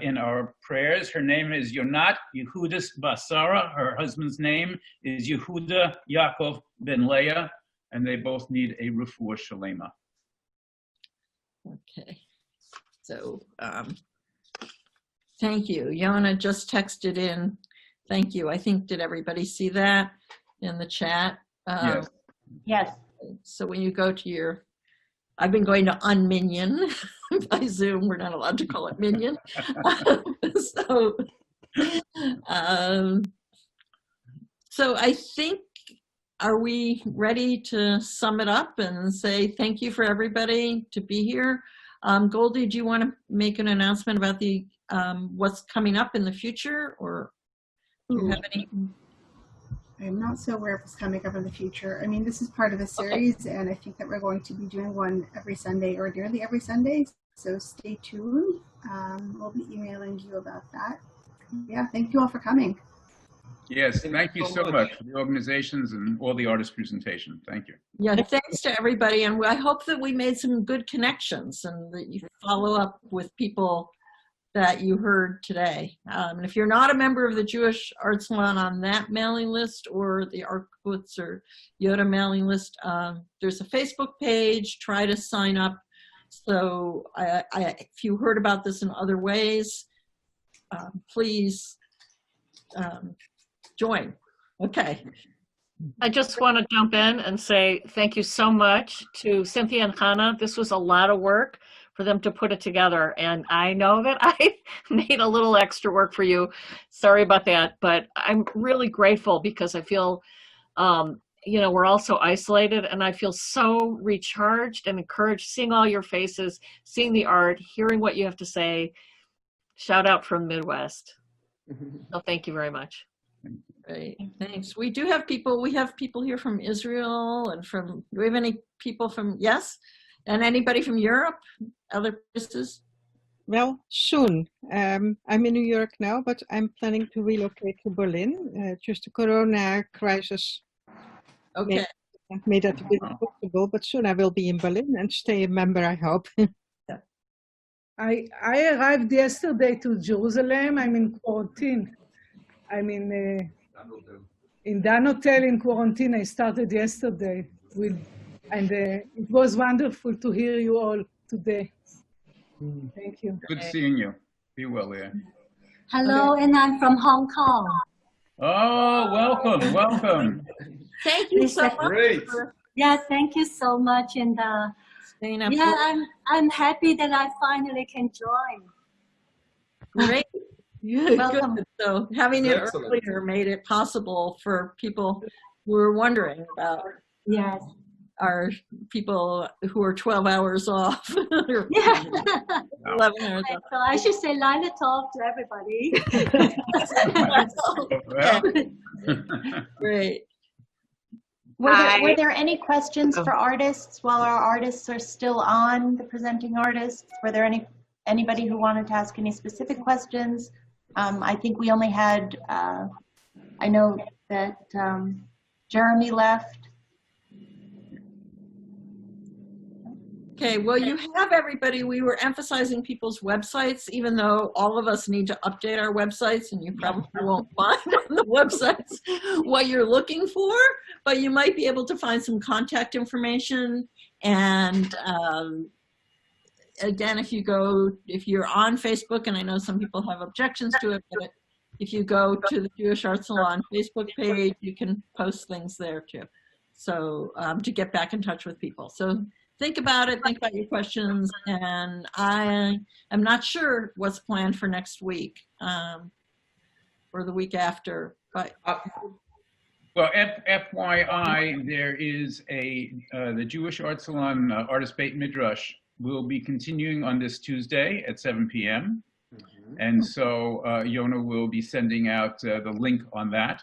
in our prayers. Her name is Yonat Yehudis Basara. Her husband's name is Yehuda Yaakov ben Leah, and they both need a refuah shalema. Okay, so thank you. Yona just texted in. Thank you. I think, did everybody see that in the chat? Yes. Yes. So when you go to your, I've been going to Unminion by Zoom. We're not allowed to call it Minion. So I think, are we ready to sum it up and say thank you for everybody to be here? Goldie, do you want to make an announcement about the what's coming up in the future, or do you have any? I'm not so aware of what's coming up in the future. I mean, this is part of a series, and I think that we're going to be doing one every Sunday or nearly every Sunday. So stay tuned. We'll be emailing you about that. Yeah, thank you all for coming. Yes, thank you so much for the organizations and all the artist presentation. Thank you. Yeah, thanks to everybody, and I hope that we made some good connections and that you follow up with people that you heard today. And if you're not a member of the Jewish Art Salon on that mailing list or the Art Kibbutz or Yoda mailing list, there's a Facebook page. Try to sign up. So if you heard about this in other ways, please join. Okay. I just want to jump in and say thank you so much to Cynthia and Chana. This was a lot of work for them to put it together, and I know that I made a little extra work for you. Sorry about that, but I'm really grateful because I feel, you know, we're all so isolated, and I feel so recharged and encouraged seeing all your faces, seeing the art, hearing what you have to say. Shout out from Midwest. So thank you very much. Great, thanks. We do have people, we have people here from Israel and from, do we have any people from, yes? And anybody from Europe, other places? Well, soon. I'm in New York now, but I'm planning to relocate to Berlin. Just the Corona crisis made that a bit impossible, but soon I will be in Berlin and stay a member, I hope. I arrived yesterday to Jerusalem. I'm in quarantine. I'm in Dan Hotel in quarantine. I started yesterday and it was wonderful to hear you all today. Thank you. Good seeing you. Be well, Leah. Hello, and I'm from Hong Kong. Oh, welcome, welcome. Thank you so much. Great. Yeah, thank you so much. And yeah, I'm happy that I finally can join. Great. Welcome. Good. So having it Excellent. earlier made it possible for people who were wondering about our people who are 12 hours off. Yeah. 11 hours off. So I should say Lila talk to everybody. Great. Were there any questions for artists while our artists are still on, the presenting artists? Were there anybody who wanted to ask any specific questions? I think we only had, I know that Jeremy left. Okay, well, you have everybody. We were emphasizing people's websites, even though all of us need to update our websites, and you probably won't find on the websites what you're looking for, but you might be able to find some contact information. And again, if you're on Facebook, and I know some people have objections to it, but if you go to the Jewish Art Salon Facebook page, you can post things there too. So to get back in touch with people. So think about it, think about your questions, and I am not sure what's planned for next week or the week after, but. Well, FYI, there is the Jewish Art Salon Artist Beit Midrash will be continuing on this Tuesday at 7 p.m. And so Yona will be sending out the link on that.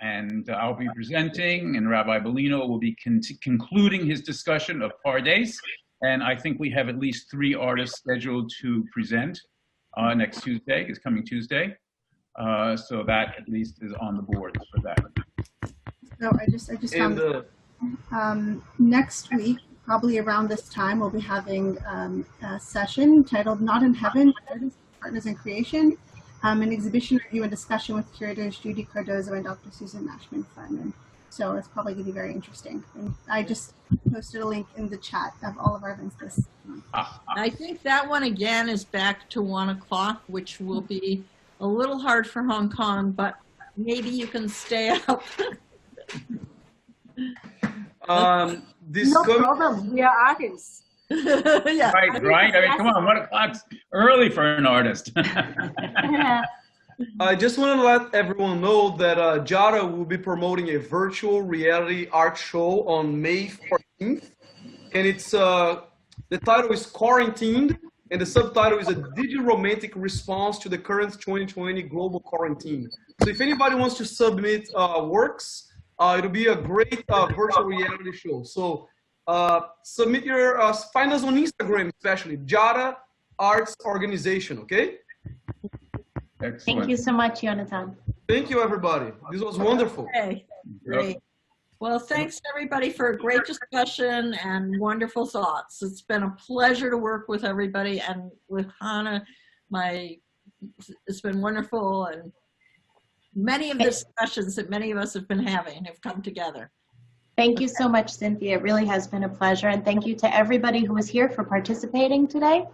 And I'll be presenting, and Rabbi Bellino will be concluding his discussion of Pardes. And I think we have at least 3 artists scheduled to present next Tuesday, it's coming Tuesday. So that at least is on the board for that. So I just found next week, probably around this time, we'll be having a session titled Not in Heaven, Artists, Partners in Creation, an exhibition review and discussion with curators Judy Cardozo and Dr. Susan Mashman-Furman. So it's probably going to be very interesting. And I just posted a link in the chat of all of our events this month. I think that one again is back to 1 o'clock, which will be a little hard for Hong Kong, but maybe you can stay up. No problem. We are artists. Yeah. Right. I mean, come on, 1 o'clock's early for an artist. I just want to let everyone know that Jada will be promoting a virtual reality art show on May 14th. And it's the title is Quarantined, and the subtitle is A Digi-Romantic Response to the Current 2020 Global Quarantine. So if anybody wants to submit works, it'll be a great virtual reality show. So submit your, find us on Instagram, especially Jada Arts Organization, okay? Excellent. Thank you so much, Jonathan. Thank you, everybody. This was wonderful. Okay, great. Well, thanks everybody for a great discussion and wonderful thoughts. It's been a pleasure to work with everybody, and with Hannah, it's been wonderful, and many of the discussions that many of us have been having have come together. Thank you so much, Cynthia. It really has been a pleasure. And thank you to everybody who was here for participating today.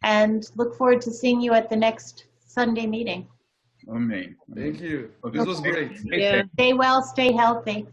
And look forward to seeing you at the next Sunday meeting. Amen. Thank you. This was great. Stay well, stay healthy.